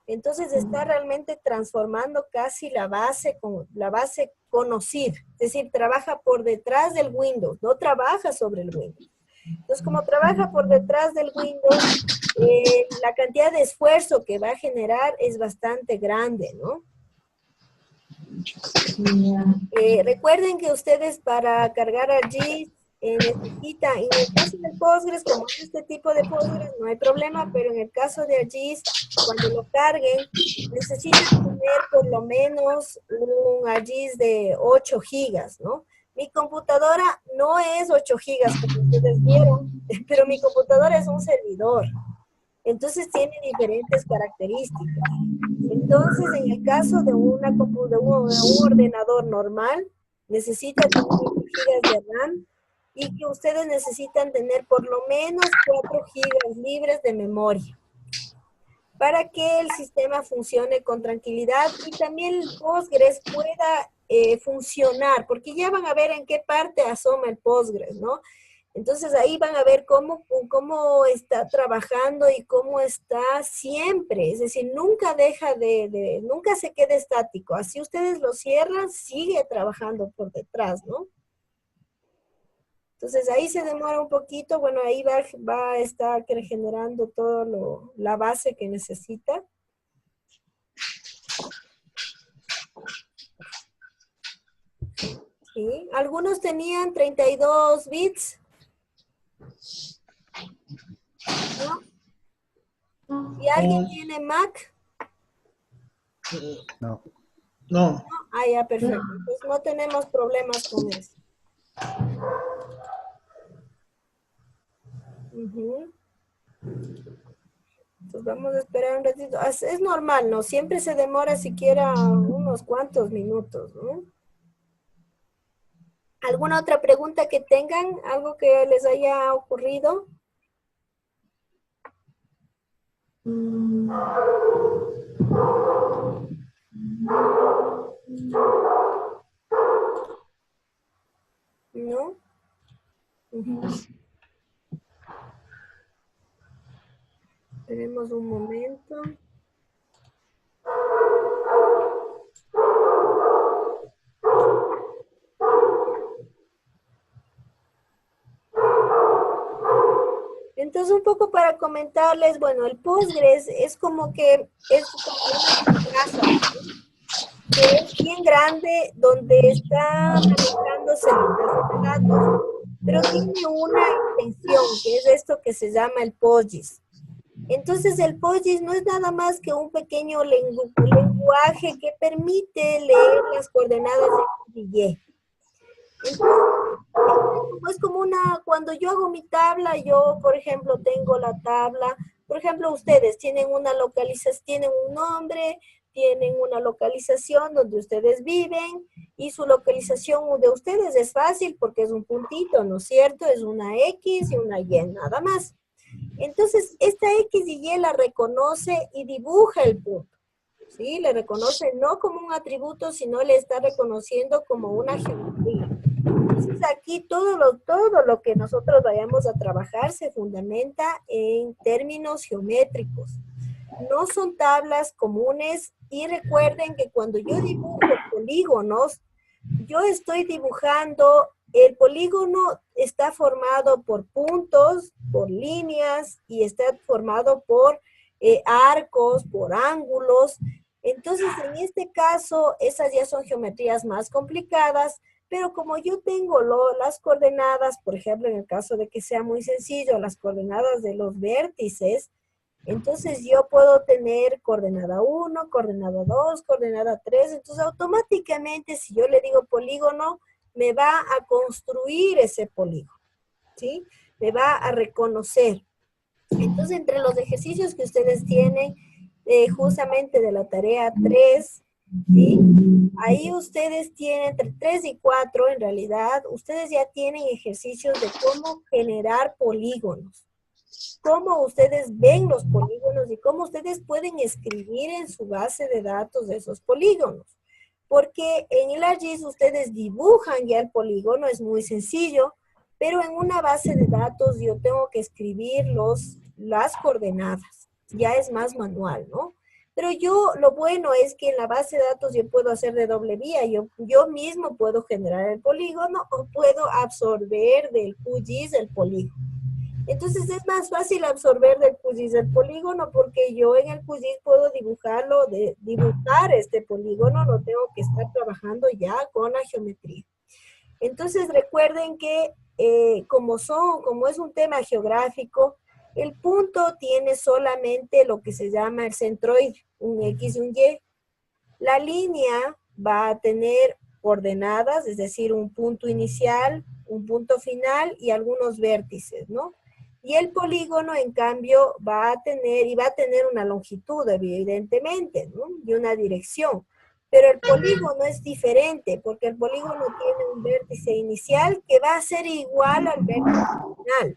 Speaker 1: Entonces está realmente transformando casi la base conocida. Es decir, trabaja por detrás del Windows, no trabaja sobre el Windows. Entonces, como trabaja por detrás del Windows, la cantidad de esfuerzo que va a generar es bastante grande, ¿no? Recuerden que ustedes para cargar allí necesitan, en el caso del Postgres, como es este tipo de Postgres, no hay problema, pero en el caso de ArcGIS, cuando lo carguen, necesitan tener por lo menos un ArcGIS de 8 gigas, ¿no? Mi computadora no es 8 gigas, como ustedes vieron, pero mi computadora es un servidor. Entonces tiene diferentes características. Entonces, en el caso de un ordenador normal, necesita tener 8 gigas de RAM y que ustedes necesitan tener por lo menos 4 gigas libres de memoria para que el sistema funcione con tranquilidad y también el Postgres pueda funcionar, porque ya van a ver en qué parte asoma el Postgres, ¿no? Entonces ahí van a ver cómo está trabajando y cómo está siempre, es decir, nunca nunca se queda estático. Así ustedes lo cierran, sigue trabajando por detrás, ¿no? Entonces ahí se demora un poquito, bueno, ahí va a estar generando todo la base que necesita. ¿sí? Algunos tenían 32 bits, ¿no? ¿Y alguien tiene Mac?
Speaker 2: No.
Speaker 3: No.
Speaker 1: Ah, ya, perfecto. Entonces no tenemos problemas con eso. Ujú. Entonces vamos a esperar un ratito. Es normal, ¿no? Siempre se demora siquiera unos cuantos minutos, ¿no? ¿Alguna otra pregunta que tengan? ¿Algo que les haya ocurrido? ¿No? Ujú. Esperemos un momento. Entonces, un poco para comentarles, bueno, el Postgres es como que es como una casa, que es bien grande, donde está manejándose las bases de datos, pero tiene una extensión, que es esto que se llama el PostGIS. Entonces, el PostGIS no es nada más que un pequeño lenguaje que permite leer las coordenadas de X y Y. Entonces, es como una, cuando yo hago mi tabla, yo, por ejemplo, tengo la tabla, por ejemplo, ustedes tienen una localización, tienen un nombre, tienen una localización donde ustedes viven, y su localización de ustedes es fácil porque es un puntito, ¿no es cierto? Es una X y una Y, nada más. Entonces, esta X y Y la reconoce y dibuja el punto, ¿sí? Le reconoce no como un atributo, sino le está reconociendo como una geometría. Entonces aquí todo lo que nosotros vayamos a trabajar se fundamenta en términos geométricos. No son tablas comunes, y recuerden que cuando yo dibujo polígonos, yo estoy dibujando, el polígono está formado por puntos, por líneas, y está formado por arcos, por ángulos. Entonces, en este caso, esas ya son geometrías más complicadas, pero como yo tengo las coordenadas, por ejemplo, en el caso de que sea muy sencillo, las coordenadas de los vértices, entonces yo puedo tener coordenada 1, coordenada 2, coordenada 3. Entonces automáticamente, si yo le digo polígono, me va a construir ese polígono, ¿sí? Me va a reconocer. Entonces, entre los ejercicios que ustedes tienen, justamente de la tarea 3, ¿sí? Ahí ustedes tienen, entre 3 y 4, en realidad, ustedes ya tienen ejercicios de cómo generar polígonos, cómo ustedes ven los polígonos y cómo ustedes pueden escribir en su base de datos de esos polígonos. Porque en el ArcGIS ustedes dibujan ya el polígono, es muy sencillo, pero en una base de datos yo tengo que escribir las coordenadas. Ya es más manual, ¿no? Pero lo bueno es que en la base de datos yo puedo hacer de doble vía. Yo mismo puedo generar el polígono o puedo absorber del QGIS el polígono. Entonces es más fácil absorber del QGIS el polígono, porque yo en el QGIS puedo dibujar este polígono, no tengo que estar trabajando ya con la geometría. Entonces recuerden que como es un tema geográfico, el punto tiene solamente lo que se llama el centroide, un X y un Y. La línea va a tener coordenadas, es decir, un punto inicial, un punto final y algunos vértices, ¿no? Y el polígono, en cambio, va a tener una longitud, evidentemente, ¿no? Y una dirección. Pero el polígono es diferente, porque el polígono tiene un vértice inicial que va a ser igual al vértice final.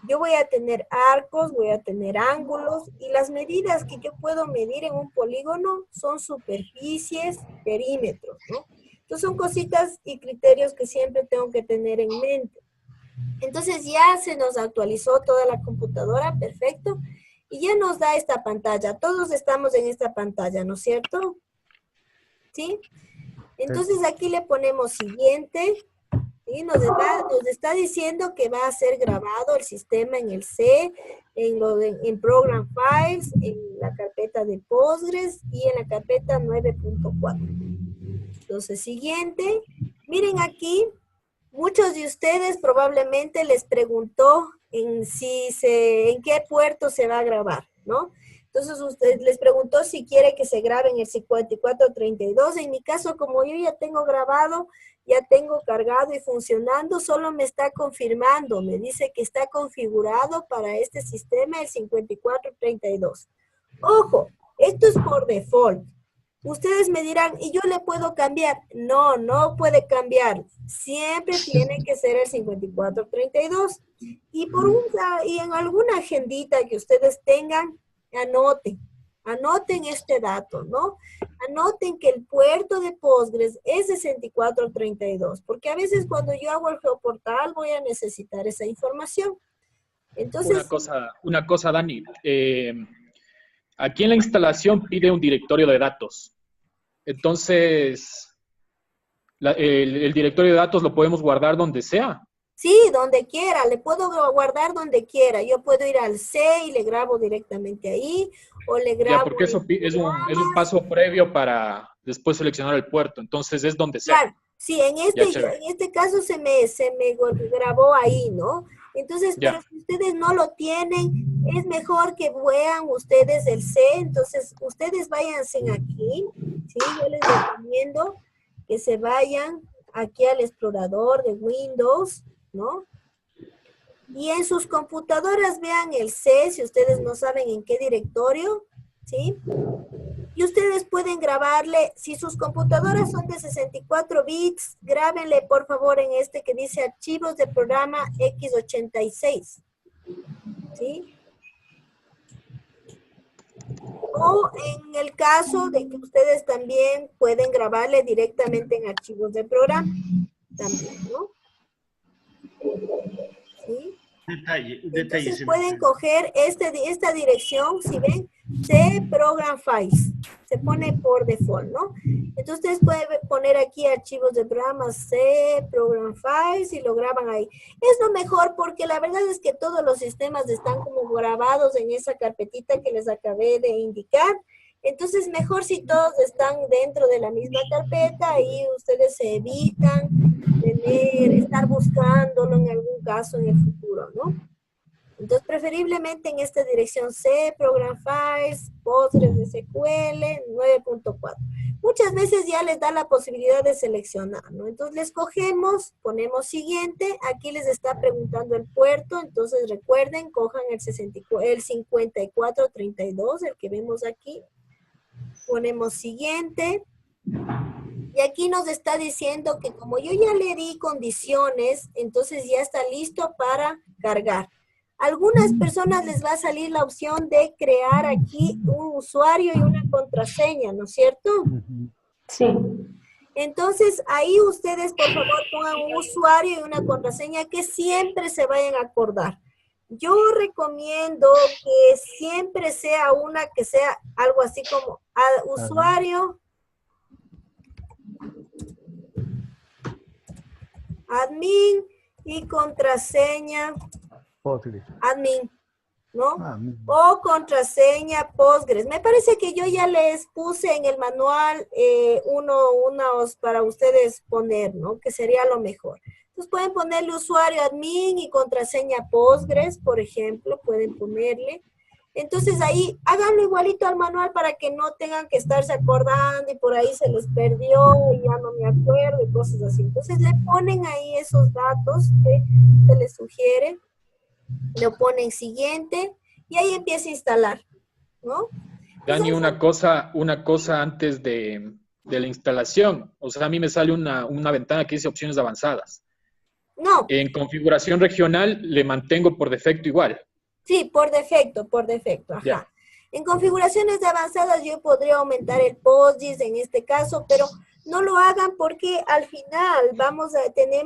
Speaker 1: Yo voy a tener arcos, voy a tener ángulos, y las medidas que yo puedo medir en un polígono son superficies, perímetros, ¿no? Entonces son cositas y criterios que siempre tengo que tener en mente. Entonces ya se nos actualizó toda la computadora, perfecto, y ya nos da esta pantalla. Todos estamos en esta pantalla, ¿no es cierto? ¿Sí? Entonces aquí le ponemos siguiente. ¿Sí? Nos está diciendo que va a ser grabado el sistema en el C, en Program Files, en la carpeta de Postgres y en la carpeta 9.4. Entonces, siguiente. Miren aquí, muchos de ustedes probablemente les preguntó en qué puerto se va a grabar, ¿no? Entonces usted les preguntó si quiere que se grabe en el 5432. En mi caso, como yo ya tengo grabado, ya tengo cargado y funcionando, solo me está confirmando, me dice que está configurado para este sistema el 5432. Ojo, esto es por default. Ustedes me dirán, ¿y yo le puedo cambiar? No, no puede cambiar. Siempre tiene que ser el 5432. Y en alguna agendita que ustedes tengan, anoten este dato, ¿no? Anoten que el puerto de Postgres es 6432, porque a veces cuando yo hago el geoportal voy a necesitar esa información. Entonces,
Speaker 5: una cosa, Dani. Aquí en la instalación pide un directorio de datos. Entonces, el directorio de datos lo podemos guardar donde sea.
Speaker 1: sí, donde quiera, le puedo guardar donde quiera. Yo puedo ir al C y le grabo directamente ahí, o le grabo...
Speaker 5: Ya, porque eso es un paso previo para después seleccionar el puerto. Entonces, es donde sea.
Speaker 1: Claro, sí, en este caso se me grabó ahí, ¿no? Entonces,
Speaker 5: Ya.
Speaker 1: pero si ustedes no lo tienen, es mejor que vean ustedes el C. Entonces, ustedes váyanse aquí, ¿sí? Yo les recomiendo que se vayan aquí al explorador de Windows, ¿no? Y en sus computadoras vean el C, si ustedes no saben en qué directorio, ¿sí? Y ustedes pueden grabarle, si sus computadoras son de 64 bits, grábenle por favor en este que dice archivos de programa x86, ¿sí? O en el caso de que ustedes también pueden grabarle directamente en archivos de programa, también, ¿no? ¿Sí? Entonces pueden coger esta dirección, si ven, C Program Files, se pone por default, ¿no? Entonces ustedes pueden poner aquí archivos de programa C Program Files y lo graban ahí. Es lo mejor porque la verdad es que todos los sistemas están como grabados en esa carpetita que les acabé de indicar. Entonces mejor si todos están dentro de la misma carpeta y ustedes se evitan estar buscándolo en algún caso en el futuro, ¿no? Entonces, preferiblemente en esta dirección C, Program Files, Postgres SQL 9.4. Muchas veces ya les da la posibilidad de seleccionar, ¿no? Entonces, les cogemos, ponemos siguiente, aquí les está preguntando el puerto, entonces recuerden, cojan el 5432, el que vemos aquí, ponemos siguiente. Y aquí nos está diciendo que como yo ya le di condiciones, entonces ya está listo para cargar. A algunas personas les va a salir la opción de crear aquí un usuario y una contraseña, ¿no es cierto?
Speaker 4: Sí.
Speaker 1: Entonces ahí ustedes por favor pongan un usuario y una contraseña que siempre se vayan a acordar. Yo recomiendo que siempre sea una que sea algo así como usuario, admin y contraseña
Speaker 2: Postgres.
Speaker 1: admin, ¿no? O contraseña Postgres. Me parece que yo ya les puse en el manual unos para ustedes poner, ¿no? Que sería lo mejor. Entonces pueden ponerle usuario admin y contraseña Postgres, por ejemplo, pueden ponerle. Entonces ahí háganlo igualito al manual para que no tengan que estarse acordando y por ahí se les perdió y ya no me acuerdo y cosas así. Entonces le ponen ahí esos datos que se les sugiere, le ponen siguiente y ahí empieza a instalar, ¿no?
Speaker 5: Dani,
Speaker 1: Entonces,
Speaker 5: una cosa antes de la instalación. O sea, a mí me sale una ventana que dice opciones avanzadas.
Speaker 1: no.
Speaker 5: En configuración regional le mantengo por defecto igual.
Speaker 1: Sí, por defecto, ajá.
Speaker 5: Ya.
Speaker 1: En configuraciones de avanzadas yo podría aumentar el PostGIS en este caso, pero no lo hagan porque al final vamos a tener,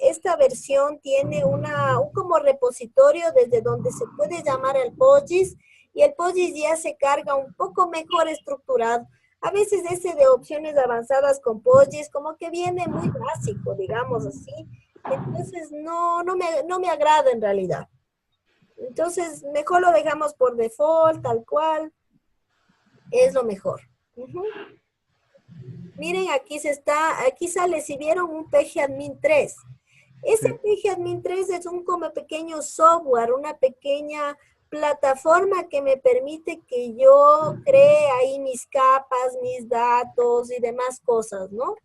Speaker 1: esta versión tiene un como repositorio desde donde se puede llamar al PostGIS y el PostGIS ya se carga un poco mejor estructurado. A veces ese de opciones avanzadas con PostGIS como que viene muy básico, digamos así. Entonces no me agrada en realidad. Entonces, mejor lo dejamos por default, tal cual. Es lo mejor. Miren, aquí sale, si vieron un PGAdmin 3. Ese PGAdmin 3 es un como pequeño software, una pequeña plataforma que me permite que yo cree ahí mis capas, mis datos y demás cosas, ¿no?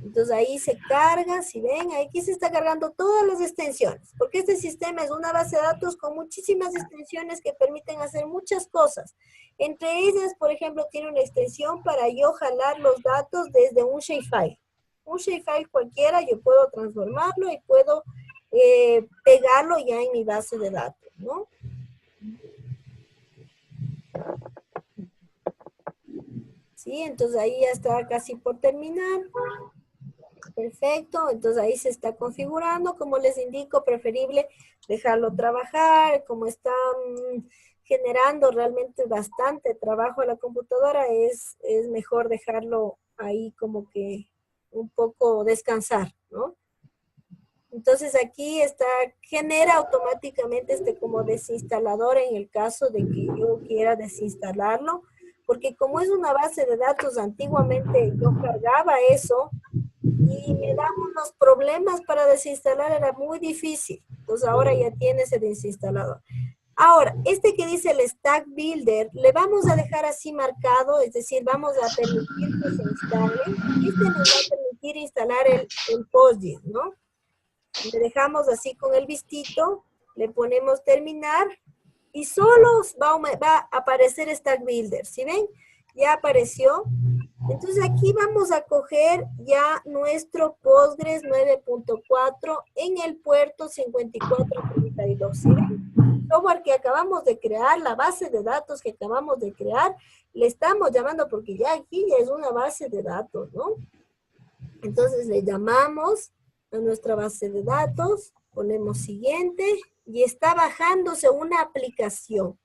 Speaker 1: Entonces ahí se carga, si ven, aquí se está cargando todas las extensiones, porque este sistema es una base de datos con muchísimas extensiones que permiten hacer muchas cosas. Entre ellas, por ejemplo, tiene una extensión para yo jalar los datos desde un shapefile. Un shapefile cualquiera, yo puedo transformarlo y puedo pegarlo ya en mi base de datos, ¿no? Sí, entonces ahí ya está casi por terminar. Perfecto, entonces ahí se está configurando. Como les indico, preferible dejarlo trabajar. Como están generando realmente bastante trabajo a la computadora, es mejor dejarlo ahí como que un poco descansar, ¿no? Entonces aquí genera automáticamente como desinstalador en el caso de que yo quiera desinstalarlo, porque como es una base de datos, antiguamente yo cargaba eso y me daban unos problemas para desinstalar, era muy difícil. Entonces ahora ya tiene ese desinstalador. Ahora, este que dice el Stack Builder, le vamos a dejar así marcado, es decir, vamos a permitir que se instale. Este nos va a permitir instalar el PostGIS, ¿no? Le dejamos así con el vistito, le ponemos terminar y solo va a aparecer Stack Builder. ¿Sí ven? Ya apareció. Entonces aquí vamos a coger ya nuestro Postgres 9.4 en el puerto 5432. ¿Sí ven? El software que acabamos de crear, la base de datos que acabamos de crear, le estamos llamando porque ya aquí ya es una base de datos, ¿no? Entonces le llamamos a nuestra base de datos, ponemos siguiente y está bajándose una aplicación.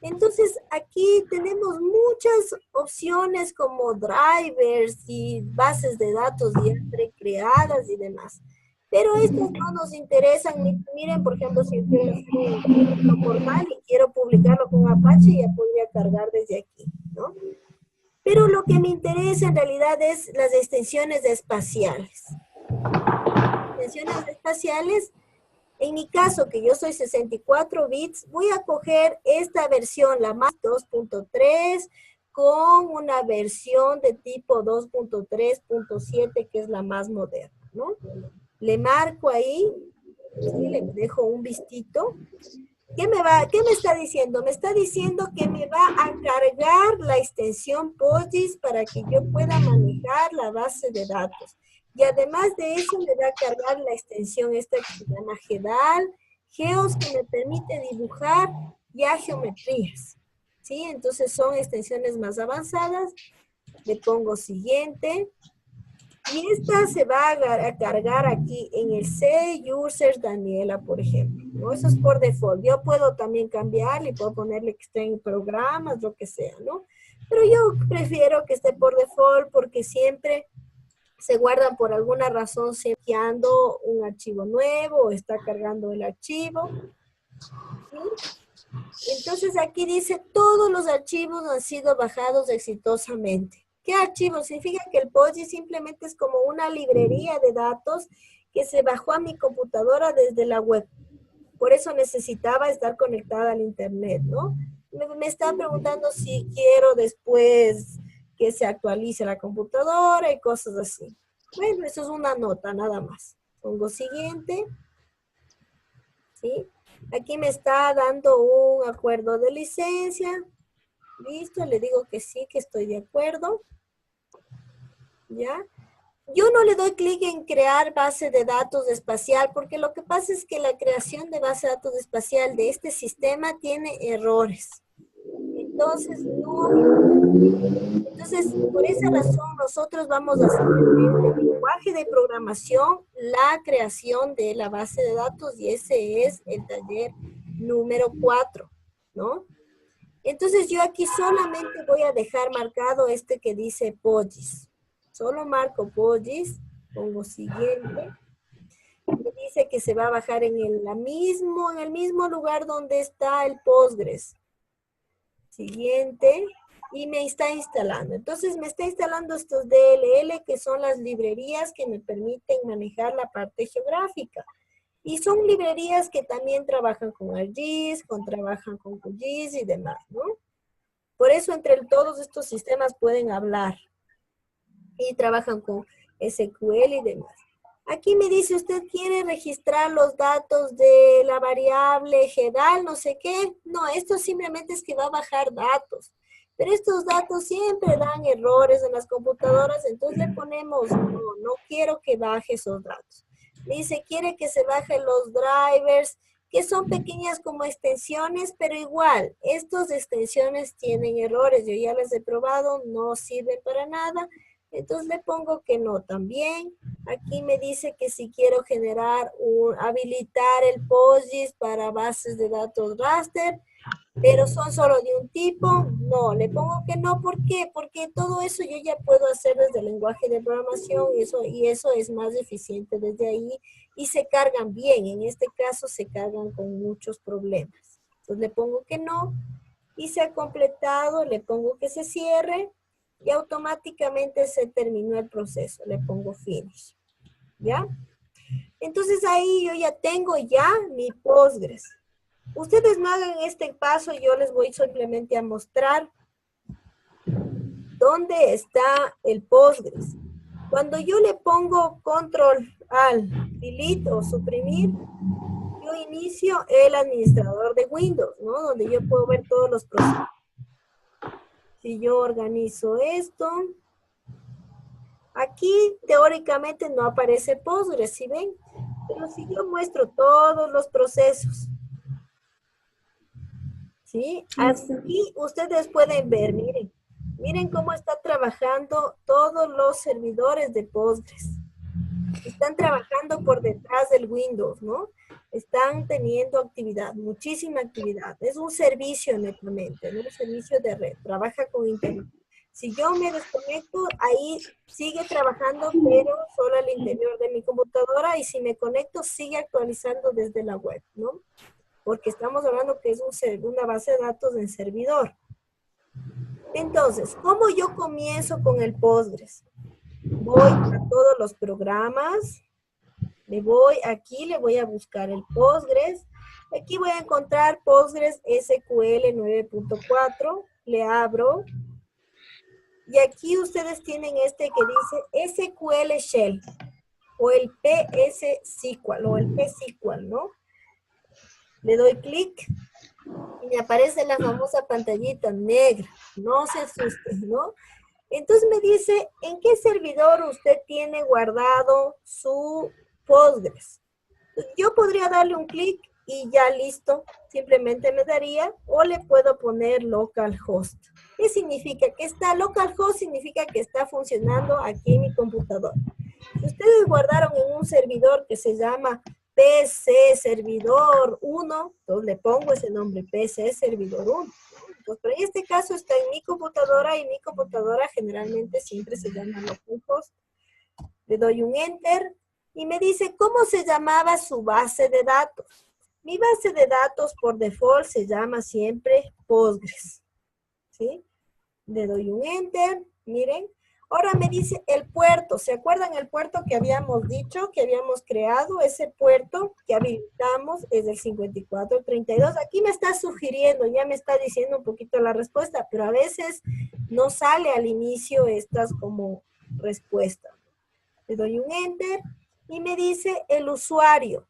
Speaker 1: Entonces aquí tenemos muchas opciones como drivers y bases de datos ya precreadas y demás. Pero estas no nos interesan. Miren, por ejemplo, si yo quiero hacer un portal y quiero publicarlo con Apache, ya podría cargar desde aquí, ¿no? Pero lo que me interesa en realidad es las extensiones espaciales. Extensiones espaciales, en mi caso, que yo soy 64 bits, voy a coger esta versión, la más 2.3, con una versión de tipo 2.3.7, que es la más moderna, ¿no? Le marco ahí, ¿sí? Le dejo un vistito. ¿Qué me está diciendo? Me está diciendo que me va a cargar la extensión PostGIS para que yo pueda manejar la base de datos. Y además de eso, me va a cargar la extensión esta que se llama GEDAL, Geos, que me permite dibujar ya geometrías. ¿Sí? Entonces son extensiones más avanzadas. Le pongo siguiente. Y esta se va a cargar aquí en el C Users Daniela, por ejemplo, ¿no? Eso es por default. Yo puedo también cambiarle, puedo ponerle que esté en programas, lo que sea, ¿no? Pero yo prefiero que esté por default porque siempre se guardan por alguna razón, enviando un archivo nuevo o está cargando el archivo. ¿Sí? Entonces aquí dice, todos los archivos han sido bajados exitosamente. ¿Qué archivo? Significa que el PostGIS simplemente es como una librería de datos que se bajó a mi computadora desde la web. Por eso necesitaba estar conectada al internet, ¿no? Me está preguntando si quiero después que se actualice la computadora y cosas así. Bueno, eso es una nota, nada más. Pongo siguiente. ¿Sí? Aquí me está dando un acuerdo de licencia. Listo, le digo que sí, que estoy de acuerdo. ¿Ya? Yo no le doy clic en crear base de datos espacial porque lo que pasa es que la creación de base de datos espacial de este sistema tiene errores. Entonces, por esa razón, nosotros vamos a hacer en el lenguaje de programación la creación de la base de datos y ese es el taller número 4, ¿no? Entonces yo aquí solamente voy a dejar marcado este que dice PostGIS. Solo marco PostGIS, pongo siguiente. Me dice que se va a bajar en el mismo lugar donde está el Postgres. Siguiente. y me está instalando. Entonces me está instalando estos DLL, que son las librerías que me permiten manejar la parte geográfica. Y son librerías que también trabajan con ArcGIS, trabajan con QGIS y demás, ¿no? Por eso entre todos estos sistemas pueden hablar y trabajan con SQL y demás. Aquí me dice, usted quiere registrar los datos de la variable GEDAL, no sé qué. No, esto simplemente es que va a bajar datos. Pero estos datos siempre dan errores en las computadoras, entonces le ponemos, no quiero que baje esos datos. Dice, quiere que se bajen los drivers, que son pequeñas como extensiones, pero igual, estas extensiones tienen errores. Yo ya las he probado, no sirven para nada. Entonces le pongo que no también. Aquí me dice que si quiero habilitar el PostGIS para bases de datos raster, pero son solo de un tipo, no, le pongo que no. ¿Por qué? Porque todo eso yo ya puedo hacer desde el lenguaje de programación y eso es más eficiente desde ahí y se cargan bien. En este caso se cargan con muchos problemas. Entonces le pongo que no y se ha completado, le pongo que se cierre y automáticamente se terminó el proceso. Le pongo finish. ¿Ya? Entonces ahí yo ya tengo mi Postgres. Ustedes no hagan este paso, yo les voy simplemente a mostrar dónde está el Postgres. Cuando yo le pongo control al delete o suprimir, yo inicio el administrador de Windows, ¿no? Donde yo puedo ver todos los procesos. Si yo organizo esto, aquí teóricamente no aparece Postgres, ¿sí ven? Pero si yo muestro todos los procesos, ¿sí? Aquí ustedes pueden ver, miren cómo está trabajando todos los servidores de Postgres. Están trabajando por detrás del Windows, ¿no? Están teniendo actividad, muchísima actividad. Es un servicio netamente, ¿no? Un servicio de red, trabaja con internet. Si yo me desconecto, ahí sigue trabajando, pero solo al interior de mi computadora, y si me conecto, sigue actualizando desde la web, ¿no? Porque estamos hablando que es una base de datos en servidor. Entonces, ¿cómo yo comienzo con el Postgres? Voy a todos los programas, me voy aquí, le voy a buscar el Postgres. Aquí voy a encontrar Postgres SQL 9.4, le abro. Y aquí ustedes tienen este que dice SQL Shell, o el PSQL, o el PSQL, ¿no? Le doy clic y me aparece la famosa pantallita negra. No se asusten, ¿no? Entonces me dice, ¿en qué servidor usted tiene guardado su Postgres? Yo podría darle un clic y ya listo, simplemente me daría, o le puedo poner localhost. ¿Qué significa? Que está localhost significa que está funcionando aquí en mi computador. Si ustedes guardaron en un servidor que se llama PC Servidor 1, entonces le pongo ese nombre, PC Servidor 1. Entonces, pero en este caso está en mi computadora, y mi computadora generalmente siempre se llama localhost. Le doy un enter y me dice cómo se llamaba su base de datos. Mi base de datos por default se llama siempre Postgres, ¿sí? Le doy un enter, miren. Ahora me dice el puerto. ¿Se acuerdan el puerto que habíamos dicho, que habíamos creado? Ese puerto que habilitamos es el 5432. Aquí me está sugiriendo, ya me está diciendo un poquito la respuesta, pero a veces no sale al inicio estas como respuesta. Le doy un enter y me dice el usuario.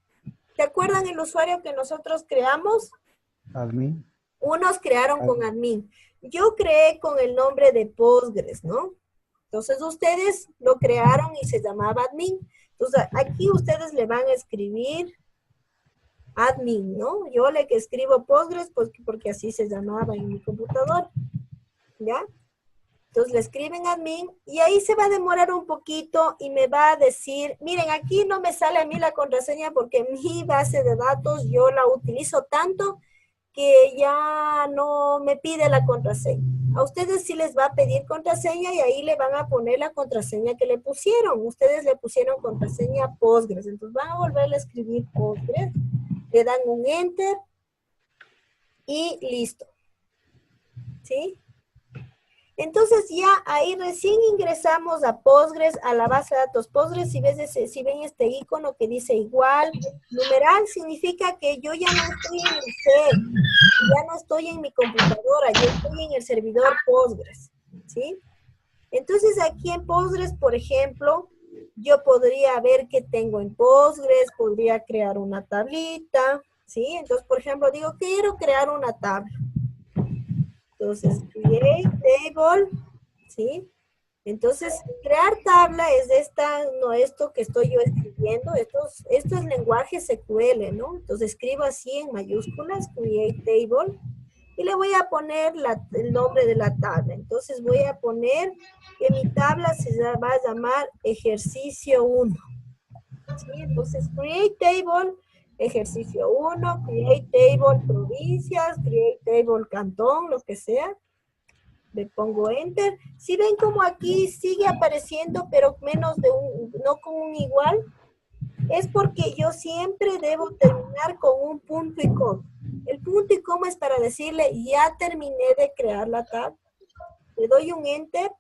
Speaker 1: ¿Se acuerdan el usuario que nosotros creamos?
Speaker 2: Admin.
Speaker 1: Unos crearon con admin. Yo creé con el nombre de Postgres, ¿no? Entonces ustedes lo crearon y se llamaba admin. Entonces aquí ustedes le van a escribir admin, ¿no? Yo le escribo Postgres porque así se llamaba en mi computador, ¿ya? Entonces le escriben admin y ahí se va a demorar un poquito y me va a decir, miren, aquí no me sale a mí la contraseña porque mi base de datos yo la utilizo tanto que ya no me pide la contraseña. A ustedes sí les va a pedir contraseña y ahí le van a poner la contraseña que le pusieron. Ustedes le pusieron contraseña Postgres, entonces van a volverle a escribir Postgres, le dan un enter y listo. ¿Sí? Entonces ya ahí recién ingresamos a Postgres, a la base de datos Postgres. Si ven este icono que dice igual, numeral, significa que yo ya no estoy en el C, ya no estoy en mi computadora, yo estoy en el servidor Postgres, ¿sí? Entonces aquí en Postgres, por ejemplo, yo podría ver qué tengo en Postgres, podría crear una tablita, ¿sí? Entonces, por ejemplo, digo, quiero crear una tabla. Entonces, create table, ¿sí? Entonces, crear tabla es no esto que estoy yo escribiendo, esto es lenguaje SQL, ¿no? Entonces, escribo así en mayúsculas, create table, y le voy a poner el nombre de la tabla. Entonces, voy a poner que mi tabla va a llamar ejercicio 1, ¿sí? Entonces, create table, ejercicio 1, create table provincias, create table cantón, lo que sea. Le pongo enter. Si ven como aquí sigue apareciendo, pero menos de no con un igual, es porque yo siempre debo terminar con un punto y coma. El punto y coma es para decirle, ya terminé de crear la tabla. Le doy un enter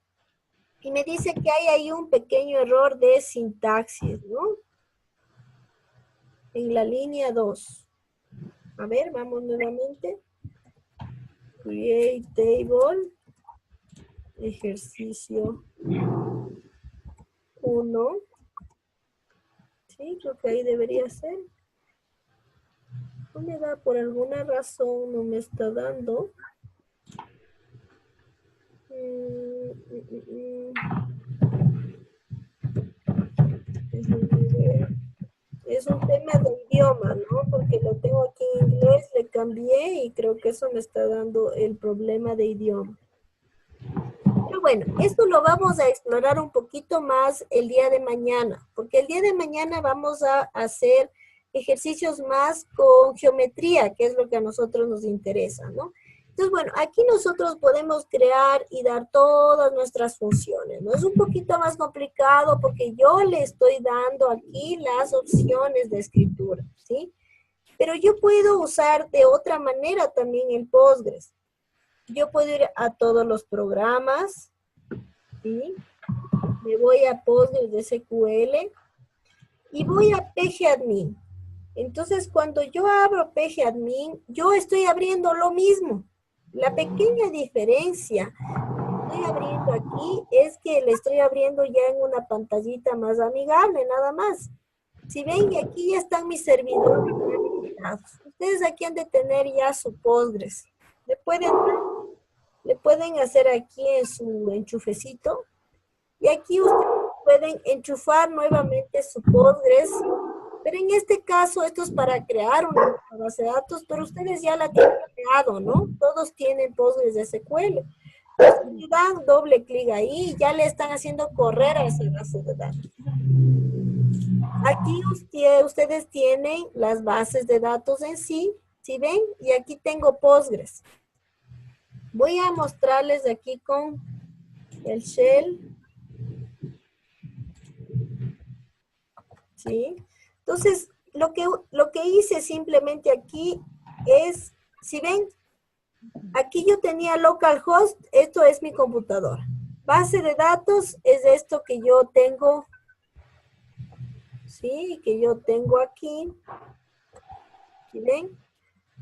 Speaker 1: y me dice que hay ahí un pequeño error de sintaxis, ¿no? En la línea 2. A ver, vamos nuevamente. Create table. Ejercicio 1. Sí, creo que ahí debería ser. No me da, por alguna razón no me está dando. Es un tema de idioma, ¿no? Porque lo tengo aquí en inglés, le cambié y creo que eso me está dando el problema de idioma. Pero bueno, esto lo vamos a explorar un poquito más el día de mañana, porque el día de mañana vamos a hacer ejercicios más con geometría, que es lo que a nosotros nos interesa, ¿no? Entonces, bueno, aquí nosotros podemos crear y dar todas nuestras funciones, ¿no? Es un poquito más complicado porque yo le estoy dando aquí las opciones de escritura, ¿sí? Pero yo puedo usar de otra manera también el Postgres. Yo puedo ir a todos los programas, ¿sí? Me voy a Postgres de SQL y voy a PGAdmin. Entonces, cuando yo abro PGAdmin, yo estoy abriendo lo mismo. La pequeña diferencia que estoy abriendo aquí es que le estoy abriendo ya en una pantallita más amigable, nada más. Si ven, aquí ya están mis servidores habilitados. Ustedes aquí han de tener ya su Postgres. Le pueden hacer aquí en su enchufecito. Y aquí ustedes pueden enchufar nuevamente su Postgres. Pero en este caso, esto es para crear una base de datos, pero ustedes ya la tienen creado, ¿no? Todos tienen Postgres de SQL. Entonces, le dan doble clic ahí y ya le están haciendo correr a esa base de datos. Aquí ustedes tienen las bases de datos en sí, ¿sí ven? Y aquí tengo Postgres. Voy a mostrarles aquí con el shell. ¿Sí? Entonces, lo que hice simplemente aquí es, si ven, aquí yo tenía localhost, esto es mi computadora. Base de datos es esto que yo tengo, ¿sí? Que yo tengo aquí. ¿Sí ven?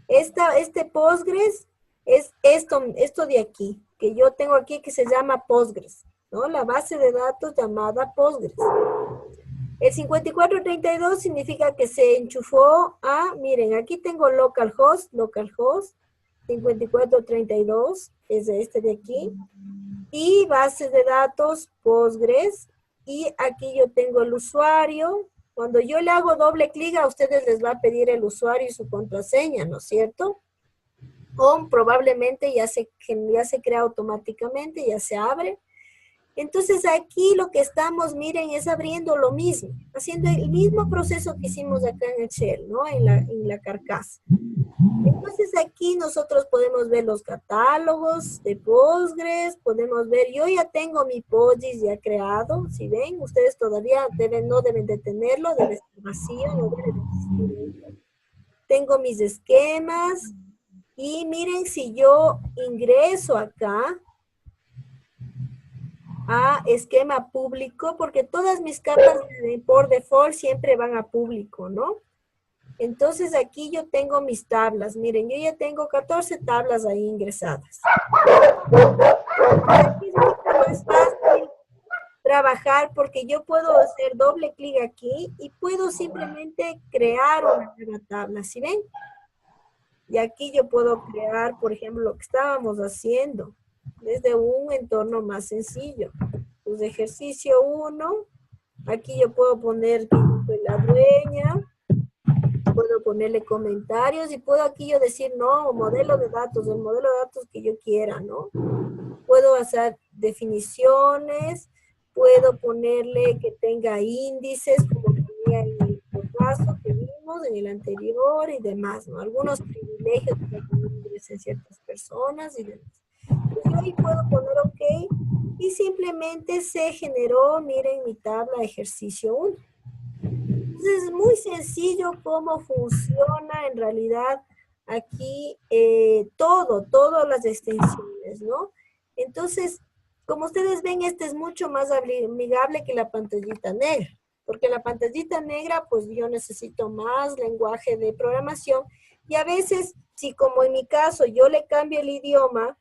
Speaker 1: Este Postgres es esto de aquí, que yo tengo aquí que se llama Postgres, ¿no? La base de datos llamada Postgres. El 5432 significa que se enchufó a, miren, aquí tengo localhost, 5432, es este de aquí, y bases de datos Postgres, y aquí yo tengo el usuario. Cuando yo le hago doble clic a ustedes les va a pedir el usuario y su contraseña, ¿no es cierto? O probablemente ya se crea automáticamente, ya se abre. Entonces aquí lo que estamos, miren, es abriendo lo mismo, haciendo el mismo proceso que hicimos acá en el shell, ¿no? En la carcasa. Entonces aquí nosotros podemos ver los catálogos de Postgres, podemos ver, yo ya tengo mi PostGIS ya creado, si ven, ustedes todavía no deben de tenerlo, debe estar vacío, no debe de existir. Tengo mis esquemas y miren, si yo ingreso acá, a esquema público, porque todas mis capas por default siempre van a público, ¿no? Entonces aquí yo tengo mis tablas. Miren, yo ya tengo 14 tablas ahí ingresadas. Aquí es mucho más fácil trabajar porque yo puedo hacer doble clic aquí y puedo simplemente crear una nueva tabla, ¿sí ven? Y aquí yo puedo crear, por ejemplo, lo que estábamos haciendo desde un entorno más sencillo. Pues ejercicio 1, aquí yo puedo poner que yo soy la dueña, puedo ponerle comentarios y puedo aquí yo decir, no, modelo de datos, el modelo de datos que yo quiera, ¿no? Puedo hacer definiciones, puedo ponerle que tenga índices, como tenía en el caso que vimos en el anterior y demás, ¿no? Algunos privilegios que ingresen ciertas personas y demás. Pues yo ahí puedo poner OK y simplemente se generó, miren, mi tabla de ejercicio 1. Entonces es muy sencillo cómo funciona en realidad aquí todas las extensiones, ¿no? Entonces, como ustedes ven, este es mucho más amigable que la pantallita negra, porque la pantallita negra, pues yo necesito más lenguaje de programación y a veces, si como en mi caso yo le cambio el idioma,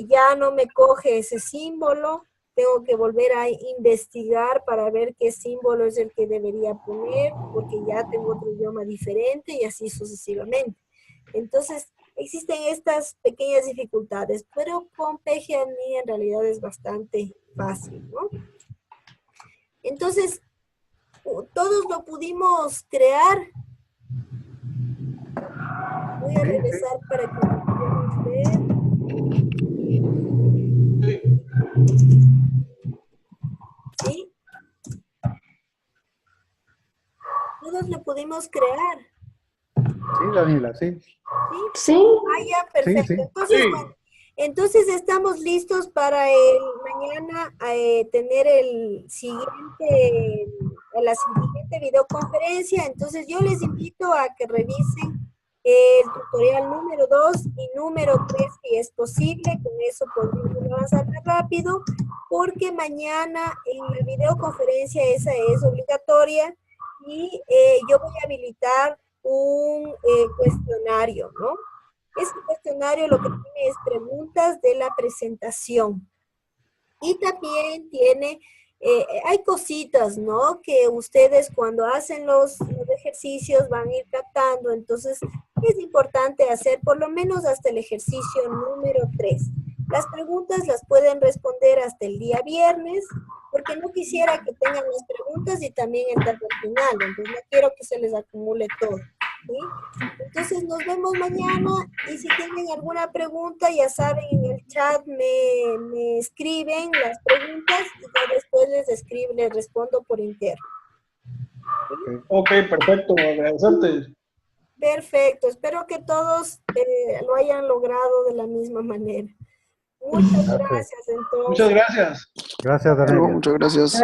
Speaker 1: ya no me coge ese símbolo, tengo que volver a investigar para ver qué símbolo es el que debería poner, porque ya tengo otro idioma diferente y así sucesivamente. Entonces, existen estas pequeñas dificultades, pero con PG&E en realidad es bastante fácil, ¿no? Entonces, todos lo pudimos crear. Voy a regresar para que lo podamos ver. ¿Sí? Todos lo pudimos crear.
Speaker 2: Sí, Daniela, sí.
Speaker 1: ¿Sí?
Speaker 4: Sí.
Speaker 1: Ah, ya, perfecto.
Speaker 2: Sí, sí.
Speaker 1: Entonces,
Speaker 3: Sí.
Speaker 1: bueno, entonces estamos listos para el mañana tener la siguiente videoconferencia. Entonces yo les invito a que revisen el tutorial número 2 y número 3 si es posible. Con eso podemos avanzar más rápido, porque mañana en la videoconferencia esa es obligatoria y yo voy a habilitar un cuestionario, ¿no? Este cuestionario lo que tiene es preguntas de la presentación. Y también tiene, hay cositas, ¿no? Que ustedes cuando hacen los ejercicios van a ir captando. Entonces, es importante hacer por lo menos hasta el ejercicio número 3. Las preguntas las pueden responder hasta el día viernes, porque no quisiera que tengan las preguntas y también entrar al final. Entonces, no quiero que se les acumule todo. ¿Sí? Entonces nos vemos mañana y si tienen alguna pregunta, ya saben, en el chat me escriben las preguntas y yo después les respondo por interno. ¿Sí?
Speaker 3: Ok, perfecto, agradecerte.
Speaker 1: Perfecto, espero que todos lo hayan logrado de la misma manera. Muchas gracias entonces.
Speaker 3: Muchas gracias.
Speaker 2: Gracias, Daniela.
Speaker 6: Muchas gracias.